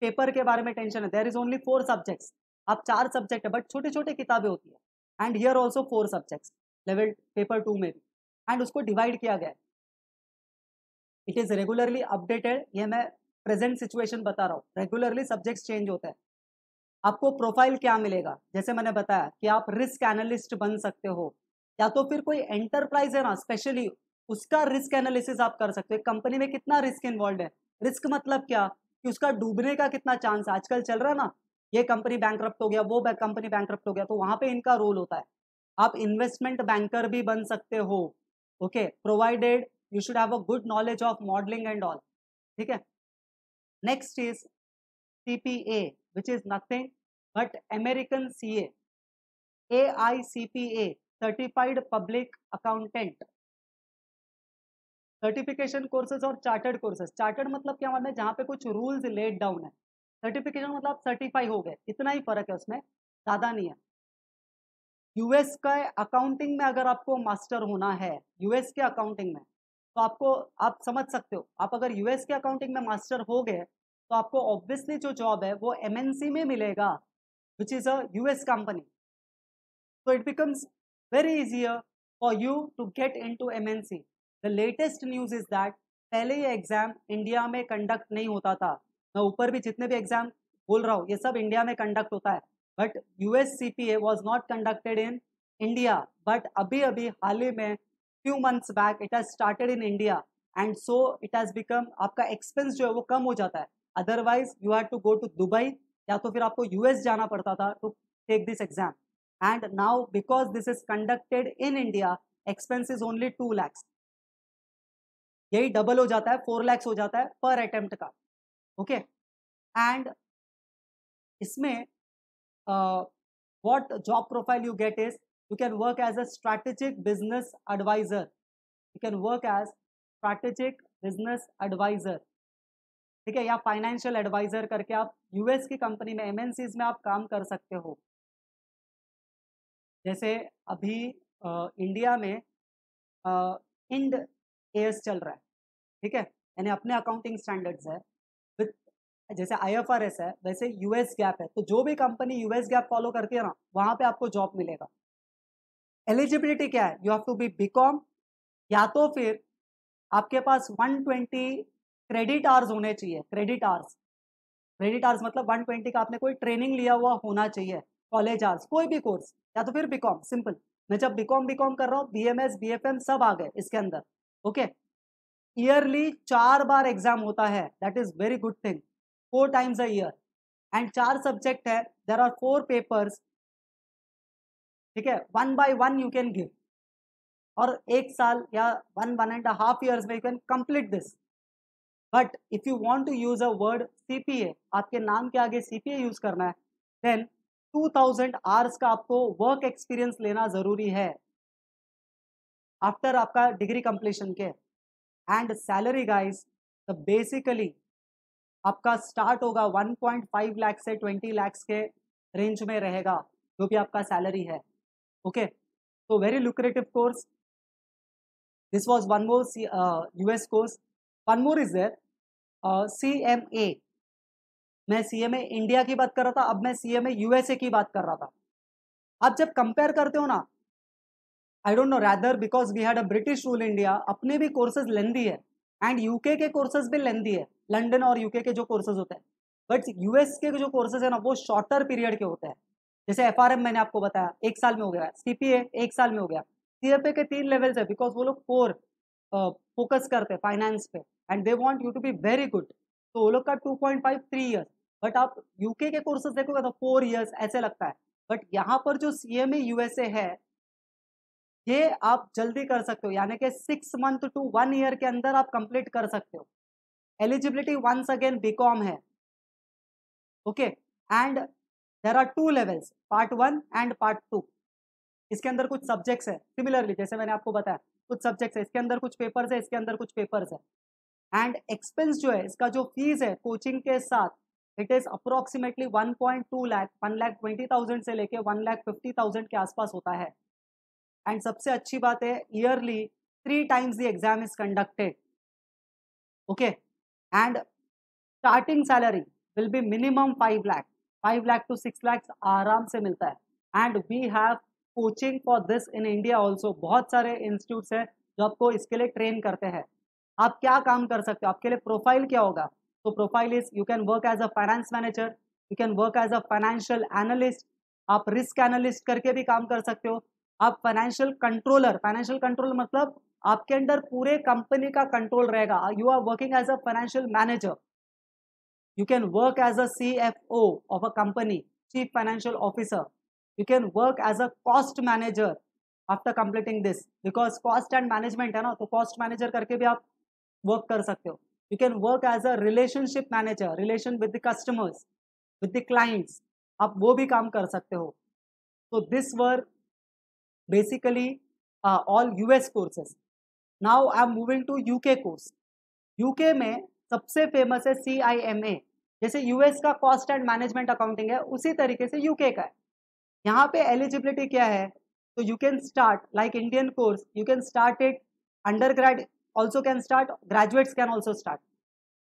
पेपर के बारे में टेंशन है, देयर इज ओनली 4 सब्जेक्ट्स. आप 4 सब्जेक्ट है बट छोटे छोटे किताबें होती है. And here also 4 subjects level paper 2 में भी, एंड उसको डिवाइड किया गया है. It is regularly updated. ये मैं प्रेजेंट सिचुएशन बता रहा हूँ, रेगुलरली सब्जेक्ट्स चेंज होते हैं. आपको प्रोफाइल क्या मिलेगा, जैसे मैंने बताया कि आप रिस्क एनालिस्ट बन सकते हो, या तो फिर कोई एंटरप्राइज है ना स्पेशली, उसका रिस्क एनालिसिस आप कर सकते हो. कंपनी में कितना रिस्क इन्वॉल्व है, रिस्क मतलब क्या, कि उसका डूबने का कितना चांस है. आजकल चल रहा है ना, ये कंपनी बैंकरप्ट हो गया, वो कंपनी बैंकरप्ट हो गया, तो वहां पे इनका रोल होता है. आप इन्वेस्टमेंट बैंकर भी बन सकते हो. Okay, provided you should have a good knowledge of modelling and all. ठीक है. Next is CPA, which is nothing but American CA. AICPA, Certified Public Accountant. Certification courses और चार्टर्ड कोर्सेज. चार्टर्ड मतलब क्या मतलब, जहाँ पे कुछ रूल्स लेड डाउन है. सर्टिफिकेशन मतलब सर्टिफाई हो गए, इतना ही फर्क है उसमें, ज़्यादा नहीं है. यूएस का अकाउंटिंग में अगर आपको मास्टर होना है, यूएस के अकाउंटिंग में, तो आपको, आप समझ सकते हो, आप अगर यूएस के अकाउंटिंग में मास्टर हो गए तो आपको ऑब्वियसली जो जॉब है वो एमएनसी में मिलेगा, which is a US company. so it becomes very easier for you to get into MNC. The latest news is that पहले ये एग्जाम इंडिया में कंडक्ट नहीं होता था. मैं ऊपर भी जितने भी एग्जाम बोल रहा हूँ ये सब इंडिया में कंडक्ट होता है, but US CPA was not conducted in India. But अभी अभी हाल ही में few months back it has started in India, and so it has become, आपका एक्सपेंस जो है वो कम हो जाता है. Otherwise you have to go to Dubai, या तो फिर आपको यूएस जाना पड़ता था to take this exam. And now because this is conducted in India, expense is only 2 lakhs. यही डबल हो जाता है, 4 lakhs हो जाता है पर अटेम्प्ट का. ओके. एंड इसमें what job profile you get is, you can work as a strategic business advisor. You can work as strategic business advisor. ठीक है, या फाइनेंशियल एडवाइजर करके आप यूएस की कंपनी में, एमएनसीज में आप काम कर सकते हो. जैसे अभी इंडिया में इंड एएस चल रहा है, ठीक है, यानी अपने अकाउंटिंग स्टैंडर्ड्स है. विद जैसे IFRS है वैसे यूएस गैप है, तो जो भी कंपनी यूएस गैप फॉलो करती है ना, वहां पे आपको जॉब मिलेगा. एलिजिबिलिटी क्या है, you have to be BCom, या तो फिर आपके पास 120 क्रेडिट आवर्स होने चाहिए. क्रेडिट आवर्स, क्रेडिट आवर्स मतलब 120 का आपने कोई ट्रेनिंग लिया हुआ होना चाहिए, कॉलेज आवर्स, कोई भी कोर्स, या तो फिर बीकॉम सिंपल. मैं जब बीकॉम कर रहा हूँ, BMS BFM सब आ गए इसके अंदर। ओके, ईयरली 4 बार एग्जाम होता है, that is very good thing, 4 times a year, and 4 subject है, देर आर 4 पेपर्स, ठीक है, 1 by 1 यू कैन गिव, और 1 साल या 1.5 years में you can complete this. But if you want to use a word CPA, आपके नाम के आगे CPA यूज करना है, देन 2000 आवर्स का आपको वर्क एक्सपीरियंस लेना जरूरी है आफ्टर आपका डिग्री कंप्लीशन के। एंड सैलरी गाइस, तो बेसिकली आपका स्टार्ट होगा 1.5 लाख से 20 लाख के रेंज में रहेगा, जो भी आपका सैलरी है। ओके, तो very lucrative course. This was one more US course. One more is there, CMA। मैं CMA इंडिया की बात कर रहा था, अब मैं CMA USA की बात कर रहा था। आप जब कंपेयर करते हो ना, I don't know, rather because we had a British rule India, अपने भी कोर्सेज लेंदी है, एंड यूके के कोर्सेज भी लेंदी है, लंदन और यूके के जो कोर्सेज होते हैं। बट US के जो कोर्सेज है ना, वो शॉर्टर पीरियड के होते हैं। जैसे FRM मैंने आपको बताया 1 साल में हो गया, CPA 1 साल में हो गया, CFA के 3 लेवल्स है, बिकॉज वो लोग कोर फोकस करते हैं फाइनेंस पे, and they want you to be very good, तो वो लोग का 2.5 3 ईयर्स। बट आप यूके के कोर्सेज देखोगे तो 4 ईयर्स ऐसे लगता है। बट यहाँ पर जो CMA USA है, ये आप जल्दी कर सकते हो, यानी कि 6 मंथ टू 1 ईयर के अंदर आप कंप्लीट कर सकते हो। एलिजिबिलिटी वंस अगेन बीकॉम है। Okay, and there are 2 levels, part 1 and part 2। इसके अंदर कुछ सब्जेक्ट्स है, सिमिलरली जैसे मैंने आपको बताया कुछ सब्जेक्ट्स है, इसके अंदर कुछ पेपर्स है, इसके अंदर कुछ पेपर्स है। एंड एक्सपेंस जो है, इसका जो फीस है कोचिंग के साथ, इट इज अप्रोक्सीमेटली 1.2 लाख, 1,20,000 से लेके 1,50,000 के आसपास होता है। एंड सबसे अच्छी बात है, yearly 3 times the exam is conducted. Okay, and starting salary will be minimum 5 lakh, 5 lakh to 6 lakhs आराम से मिलता है। And we have coaching for this in India also, बहुत सारे इंस्टीट्यूट्स हैं जो आपको इसके लिए ट्रेन करते हैं। आप क्या काम कर सकते हो, आपके लिए प्रोफाइल क्या होगा? तो profile is, you can work as a finance manager, you can work as a financial analyst, आप रिस्क एनालिस्ट करके भी काम कर सकते हो, आप फाइनेंशियल कंट्रोलर मतलब आपके अंडर पूरे कंपनी का कंट्रोल रहेगा, you are working as a financial manager. You can work as a CFO of a company, Chief Financial Officer. You can work as a cost manager after completing this, because cost and management है ना, तो cost manager करके भी आप work कर सकते हो। You can work as a relationship manager, relation with the customers, with the clients, आप वो भी काम कर सकते हो। So this were basically all US courses. Now I am moving to UK course. UK में सबसे फेमस है CIMA। जैसे US का कॉस्ट एंड मैनेजमेंट अकाउंटिंग है, उसी तरीके से UK का है। यहाँ पे एलिजिबिलिटी क्या है? तो you can start like Indian course, you can start it, under grade also can start, graduates can also start.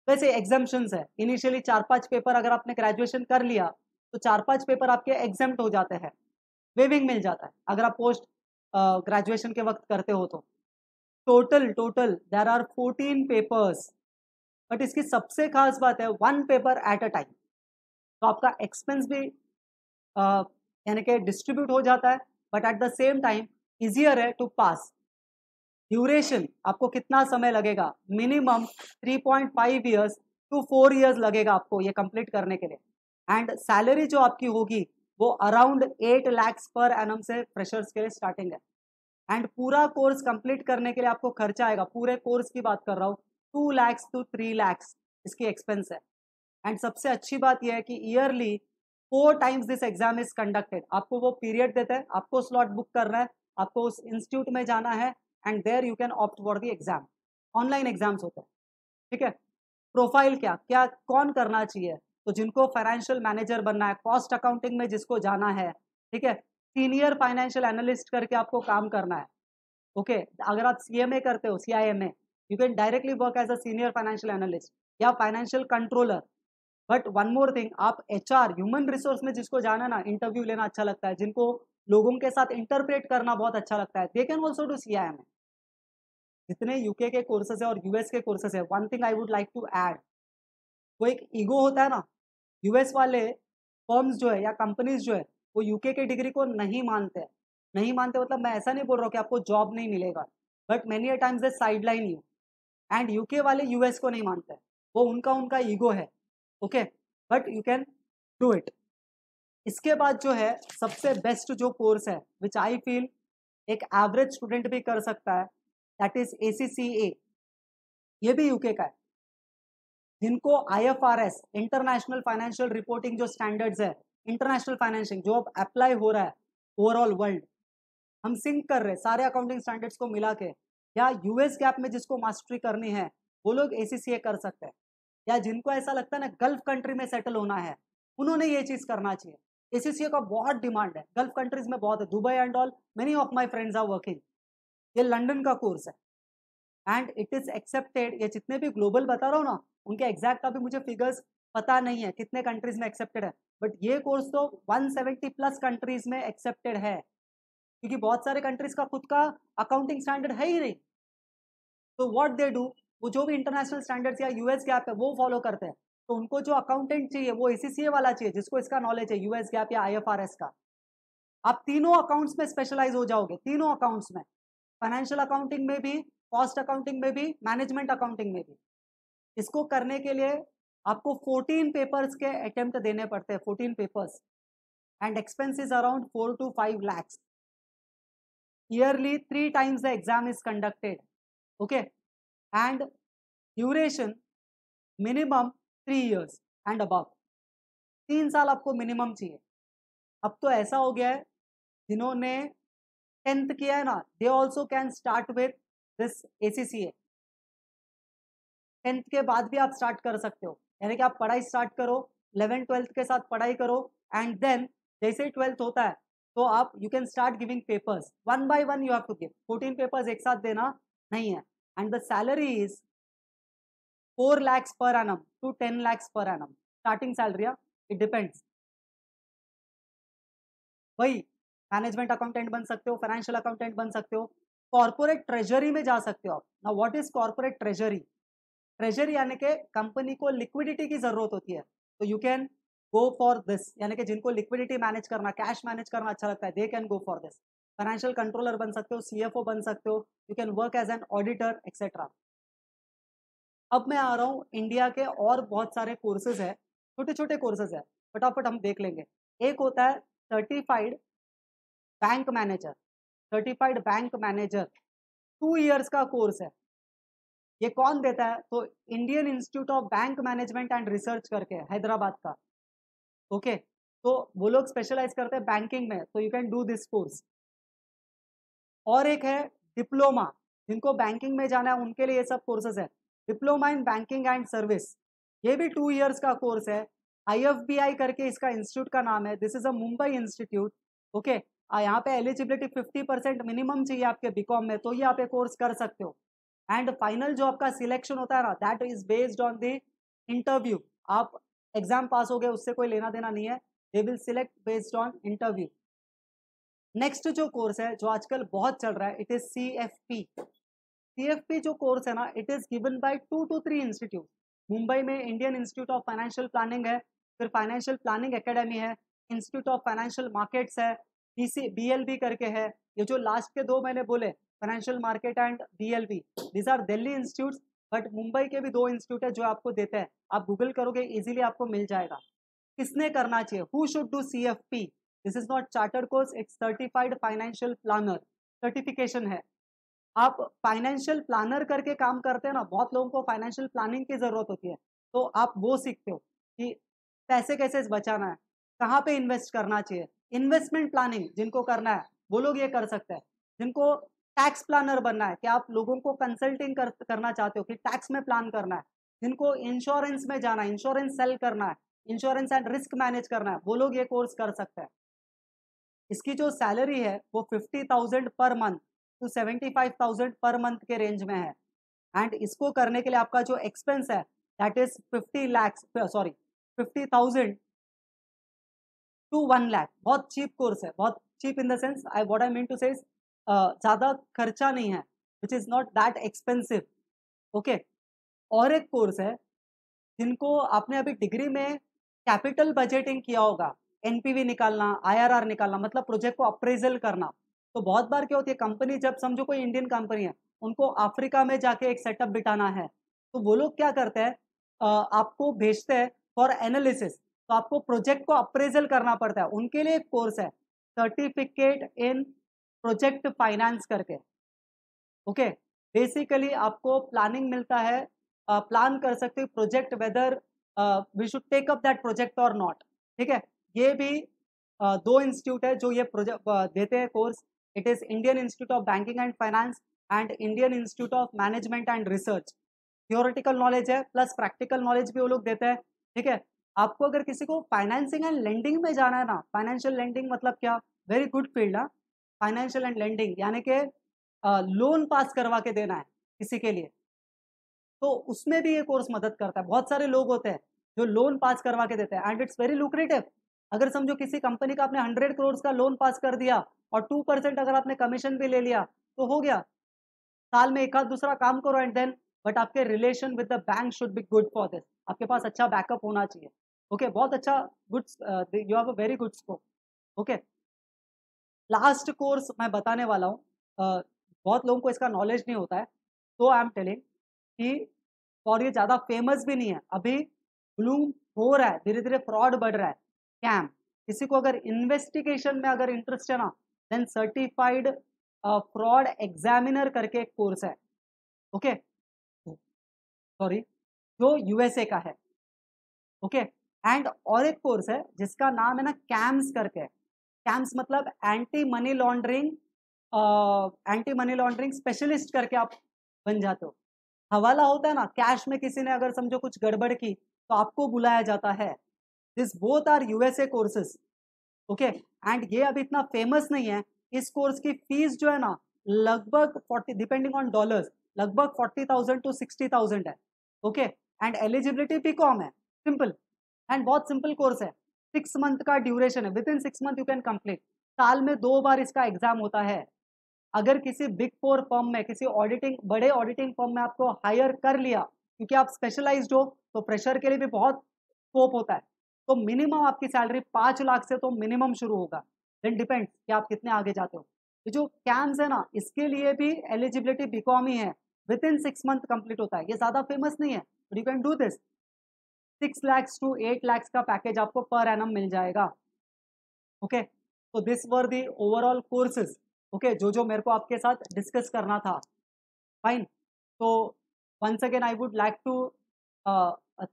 वैसे एग्जाम्पन्स है, इनिशियली 4-5 पेपर अगर आपने ग्रेजुएशन कर लिया तो 4-5 पेपर आपके एग्जाम्प्ट हो जाते हैं, वेविंग मिल जाता है अगर आप पोस्ट ग्रेजुएशन के वक्त करते हो तो। Total there are 14 papers, but इसकी सबसे खास बात है 1 पेपर एट अ टाइम। तो आपका एक्सपेंस भी यानी कि डिस्ट्रीब्यूट हो जाता है, but at the same time easier है टू पास। ड्यूरेशन आपको कितना समय लगेगा? मिनिमम 3.5 ईयर्स टू 4 ईयर्स लगेगा आपको ये कंप्लीट करने के लिए। एंड सैलरी जो आपकी होगी वो अराउंड 8 lakhs पर एनम से फ्रेशर्स के लिए स्टार्टिंग है। एंड पूरा कोर्स कंप्लीट करने के लिए आपको खर्चा आएगा, पूरे कोर्स की बात कर रहा हूँ, 2 lakhs to 3 lakhs इसकी एक्सपेंस है। एंड सबसे अच्छी बात यह है कि yearly 4 times this exam is conducted. आपको वो पीरियड देते हैं, आपको स्लॉट बुक करना है, आपको उस इंस्टीट्यूट में जाना है, and there you can opt for the exam. Online exams होते हैं, ठीक है। प्रोफाइल क्या क्या कौन करना चाहिए? तो जिनको फाइनेंशियल मैनेजर बनना है, कॉस्ट अकाउंटिंग में जिसको जाना है, ठीक है, सीनियर फाइनेंशियल एनालिस्ट करके आपको काम करना है। ओके, अगर आप CMA करते हो, CIMA, you can directly work as a senior financial analyst या financial controller. But one more thing, आप HR ह्यूमन रिसोर्स में जिसको जाना ना, इंटरव्यू लेना अच्छा लगता है, जिनको लोगों के साथ इंटरप्रेट करना बहुत अच्छा लगता है, they can also do CIMA। जितने UK के कोर्सेज है और US के कोर्सेज है, one thing I would like to add, वो एक ईगो होता है ना, US वाले फर्म्स जो है या कंपनीज जो है वो UK के डिग्री को नहीं मानते हैं, नहीं मानते मतलब मैं ऐसा नहीं बोल रहा हूँ कि आपको जॉब नहीं मिलेगा, but many a times they sideline you. And UK वाले यूएस को नहीं मानते, वो उनका उनका ईगो है। Okay, but you can do it. इसके बाद जो है सबसे बेस्ट जो कोर्स है विच आई फील एक एवरेज स्टूडेंट भी कर सकता है, दैट इज ACCA। ये भी यूके का है। जिनको IFRS इंटरनेशनल फाइनेंशियल रिपोर्टिंग जो स्टैंडर्ड्स है, इंटरनेशनल फाइनेंशियल जो अब अप्लाई हो रहा है ओवरऑल वर्ल्ड, हम सिंक कर रहे हैं सारे अकाउंटिंग स्टैंडर्ड्स को मिला के, या यूएस गैप में जिसको मास्टरी करनी है वो लोग ACCA कर सकते हैं, या जिनको ऐसा लगता है ना गल्फ कंट्री में सेटल होना है उन्होंने ये चीज करना चाहिए। ACCA का बहुत डिमांड है गल्फ कंट्रीज में, बहुत है, Dubai and all, many of my friends are working. ये लंदन का कोर्स है एंड इट इज एक्सेप्टेड। ये जितने भी ग्लोबल बता रहा हूँ ना उनके एग्जैक्ट अभी मुझे फिगर्स पता नहीं है कितने कंट्रीज में एक्सेप्टेड है, बट ये कोर्स तो 170 प्लस कंट्रीज में एक्सेप्टेड है, क्योंकि बहुत सारे कंट्रीज का खुद का अकाउंटिंग स्टैंडर्ड है ही नहीं। तो व्हाट दे डू, वो जो भी इंटरनेशनल स्टैंडर्ड्स या यूएस गैप है वो फॉलो करते हैं। तो उनको जो अकाउंटेंट चाहिए वो ACCA वाला चाहिए जिसको इसका नॉलेज है, यूएस गैप या IFRS का। आप तीनों अकाउंट्स में स्पेशलाइज हो जाओगे, तीनों अकाउंट्स में, फाइनेंशियल अकाउंटिंग में भी, कॉस्ट अकाउंटिंग में भी, मैनेजमेंट अकाउंटिंग में भी। इसको करने के लिए आपको 14 पेपर्स के अटेम्प्ट देने पड़ते हैं, 14 papers, and expenses around 4 to 5 lakhs। Yearly 3 times the exam is conducted, okay, and duration minimum 3 years and above। 3 साल आपको मिनिमम चाहिए। अब तो ऐसा हो गया है जिन्होंने 10th किया है ना, they also can start with this ACCA। 10th के बाद भी आप स्टार्ट कर सकते हो, यानी कि आप पढ़ाई स्टार्ट करो, 11th-12th के साथ पढ़ाई करो, एंड देन जैसे ही 12th होता है तो आप you can start giving papers, 1 by 1 you have to give, 14 papers एक साथ देना नहीं है। And the salary is 4 lakhs per annum to 10 lakhs per annum starting salary, it depends. वही मैनेजमेंट अकाउंटेंट बन सकते हो, फाइनेंशियल अकाउंटेंट बन सकते हो, कॉर्पोरेट ट्रेजरी में जा सकते हो आप। Now what is corporate treasury? Treasury यानी कि कंपनी को लिक्विडिटी की जरूरत होती है, तो you can go for this, यानी कि जिनको लिक्विडिटी मैनेज करना, कैश मैनेज करना अच्छा लगता है, they can go for this. Financial controller बन सकते हो, CFO बन सकते हो, you can work as an auditor etcetera. अब मैं आ रहा हूँ इंडिया के और बहुत सारे कोर्सेज है, छोटे छोटे कोर्सेज है, फटाफट हम देख लेंगे। एक होता है certified bank manager. Certified bank manager 2 years का कोर्स है। ये कौन देता है? तो Indian institute of bank management and research करके है, हैदराबाद का। ओके, तो वो लोग स्पेशलाइज करते हैं बैंकिंग में, तो you can do this course. और एक है डिप्लोमा, जिनको बैंकिंग में जाना है उनके लिए ये सब कोर्सेज है, diploma in banking and service. ये भी 2 years का कोर्स है। IFBI करके इसका इंस्टीट्यूट का नाम है, this is a Mumbai institute. Okay, यहाँ पे एलिजिबिलिटी 50% मिनिमम चाहिए आपके बीकॉम में, तो ये आप ये कोर्स कर सकते हो। एंड फाइनल जो आपका सिलेक्शन होता है ना, that is based on the interview. आप एग्जाम पास हो गए उससे कोई लेना देना नहीं है, they will select based on interview. Next जो कोर्स है जो आजकल बहुत चल रहा है, इट इज CFP। CFP जो कोर्स है ना, it is given by 2 to 3 institute. Mumbai में Indian institute of financial planning है, फिर फाइनेंशियल प्लानिंग एकेडमी है, इंस्टीट्यूट ऑफ फाइनेंशियल मार्केट्स है, BLB करके है। ये जो लास्ट के 2 मैंने बोले, financial market and BLB, this are Delhi institute, but Mumbai के भी 2 इंस्टीट्यूट है जो आपको देते हैं। आप गूगल करोगे इजीली आपको मिल जाएगा। किसने करना चाहिए? Who should do CFP? This is not chartered course, it's certified financial planner certification है। आप फाइनेंशियल प्लानर करके काम करते हैं ना, बहुत लोगों को फाइनेंशियल प्लानिंग की जरूरत होती है, तो आप वो सीखते हो कि पैसे कैसे बचाना है, कहाँ पे इन्वेस्ट करना चाहिए। इन्वेस्टमेंट प्लानिंग जिनको करना है वो लोग ये कर सकते हैं। जिनको टैक्स प्लानर बनना है कि आप लोगों को कंसल्टिंग करना चाहते हो कि टैक्स में प्लान करना है, जिनको इंश्योरेंस में जाना है, इंश्योरेंस सेल करना है, इंश्योरेंस एंड रिस्क मैनेज करना है, वो लोग ये कोर्स कर सकते हैं। इसकी जो सैलरी है वो 50,000 पर मंथ टू 75,000 पर मंथ के रेंज में है। एंड इसको करने के लिए आपका जो एक्सपेंस है दैट इज 50,000 टू 1 lakh। बहुत चीप कोर्स है, बहुत cheap in the sense, I what I mean to say ज़्यादा खर्चा नहीं है, which is not that expensive. Okay, और एक कोर्स है जिनको आपने अभी डिग्री में कैपिटल बजटिंग किया होगा, NPV निकालना, IRR निकालना, मतलब प्रोजेक्ट को अप्रेजल करना, तो बहुत बार क्या होती है, कंपनी जब समझो कोई इंडियन कंपनी है, उनको अफ्रीका में जाके एक सेटअप बिठाना है, तो वो लोग क्या करते हैं, आपको भेजते हैं फॉर एनालिसिस। तो आपको प्रोजेक्ट को अप्रेजल करना पड़ता है, उनके लिए एक कोर्स है, सर्टिफिकेट इन प्रोजेक्ट फाइनेंस करके। ओके, बेसिकली आपको प्लानिंग मिलता है, प्लान कर सकते हो project whether we should take up that project और नॉट। ठीक है, ये भी दो इंस्टीट्यूट है जो ये प्रोजेक्ट देते हैं course. It is Indian institute of banking and finance and Indian institute of management and research. Theoretical knowledge है प्लस प्रैक्टिकल नॉलेज भी वो लोग देते हैं। ठीक है, आपको अगर किसी को फाइनेंसिंग एंड लेंडिंग में जाना है ना, फाइनेंशियल लेंडिंग मतलब क्या, वेरी गुड फील्ड है फाइनेंशियल एंड लेंडिंग, यानी कि लोन पास करवा के देना है किसी के लिए, तो उसमें भी ये कोर्स मदद करता है। बहुत सारे लोग होते हैं जो लोन पास करवा के देते हैं एंड इट्स वेरी लुक्रेटिव। अगर समझो किसी कंपनी का आपने 100 करोड़ का लोन पास कर दिया और 2% अगर आपने कमीशन भी ले लिया तो हो गया, साल में एक आध दूसरा काम करो एंड देन, बट आपके relation with the bank should be good for this, आपके पास अच्छा बैकअप होना चाहिए। ओके, बहुत अच्छा, good, you have a very good scope. Okay, last course मैं बताने वाला हूँ, बहुत लोगों को इसका नॉलेज नहीं होता है, तो आई एम टेलिंग कि, और ये ज़्यादा फेमस भी नहीं है अभी, ब्लूम हो रहा है धीरे धीरे, फ्रॉड बढ़ रहा है, स्कैम। किसी को अगर इन्वेस्टिगेशन में अगर इंटरेस्ट है ना, देन सर्टिफाइड फ्रॉड एग्जामिनर करके एक कोर्स है। ओके, सॉरी, जो यूएसए का है। ओके, एंड और एक कोर्स है जिसका नाम है ना कैम्स करके। कैम्स मतलब एंटी मनी लॉन्ड्रिंग स्पेशलिस्ट करके आप बन जाते हो। हवाला होता है ना, कैश में किसी ने अगर समझो कुछ गड़बड़ की तो आपको बुलाया जाता है। This both are USA courses. Okay, and ये अभी इतना फेमस नहीं है। इस कोर्स की फीस जो है ना, लगभग 40, डिपेंडिंग ऑन डॉलर्स, लगभग 40,000 to 60,000 है। ओके, एंड एलिजिबिलिटी भी कम है, सिंपल, एंड बहुत सिंपल कोर्स है। 6 मंथ का ड्यूरेशन है, with in 6 month you can complete. साल में 2 बार इसका एग्जाम होता है। अगर किसी बिग 4 फर्म में, किसी ऑडिटिंग, बड़े ऑडिटिंग फर्म में आपको हायर कर लिया, क्योंकि आप स्पेशलाइज्ड हो, तो प्रेशर के लिए भी बहुत स्कोप होता है। तो मिनिमम आपकी सैलरी 5 लाख से तो मिनिमम शुरू होगा, देन डिपेंड्स कि आप कितने आगे जाते हो। ये जो कैम्स है ना, इसके लिए भी एलिजिबिलिटी बीकॉम ही है, विद इन 6 मंथ कंप्लीट होता है। ये ज्यादा फेमस नहीं है, but you can do this. 6 lakhs to 8 lakhs का पैकेज आपको पर एनम मिल जाएगा। ओके, तो this were the overall courses. Okay, जो मेरे को आपके साथ डिस्कस करना था। फाइन, तो once again I would like to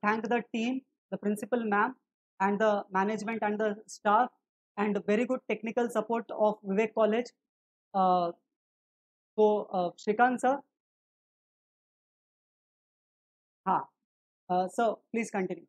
thank the team, the principal ma'am and the management and the staff, and very good technical support of Vivek College. So Shrikant sir, हाँ, so please continue.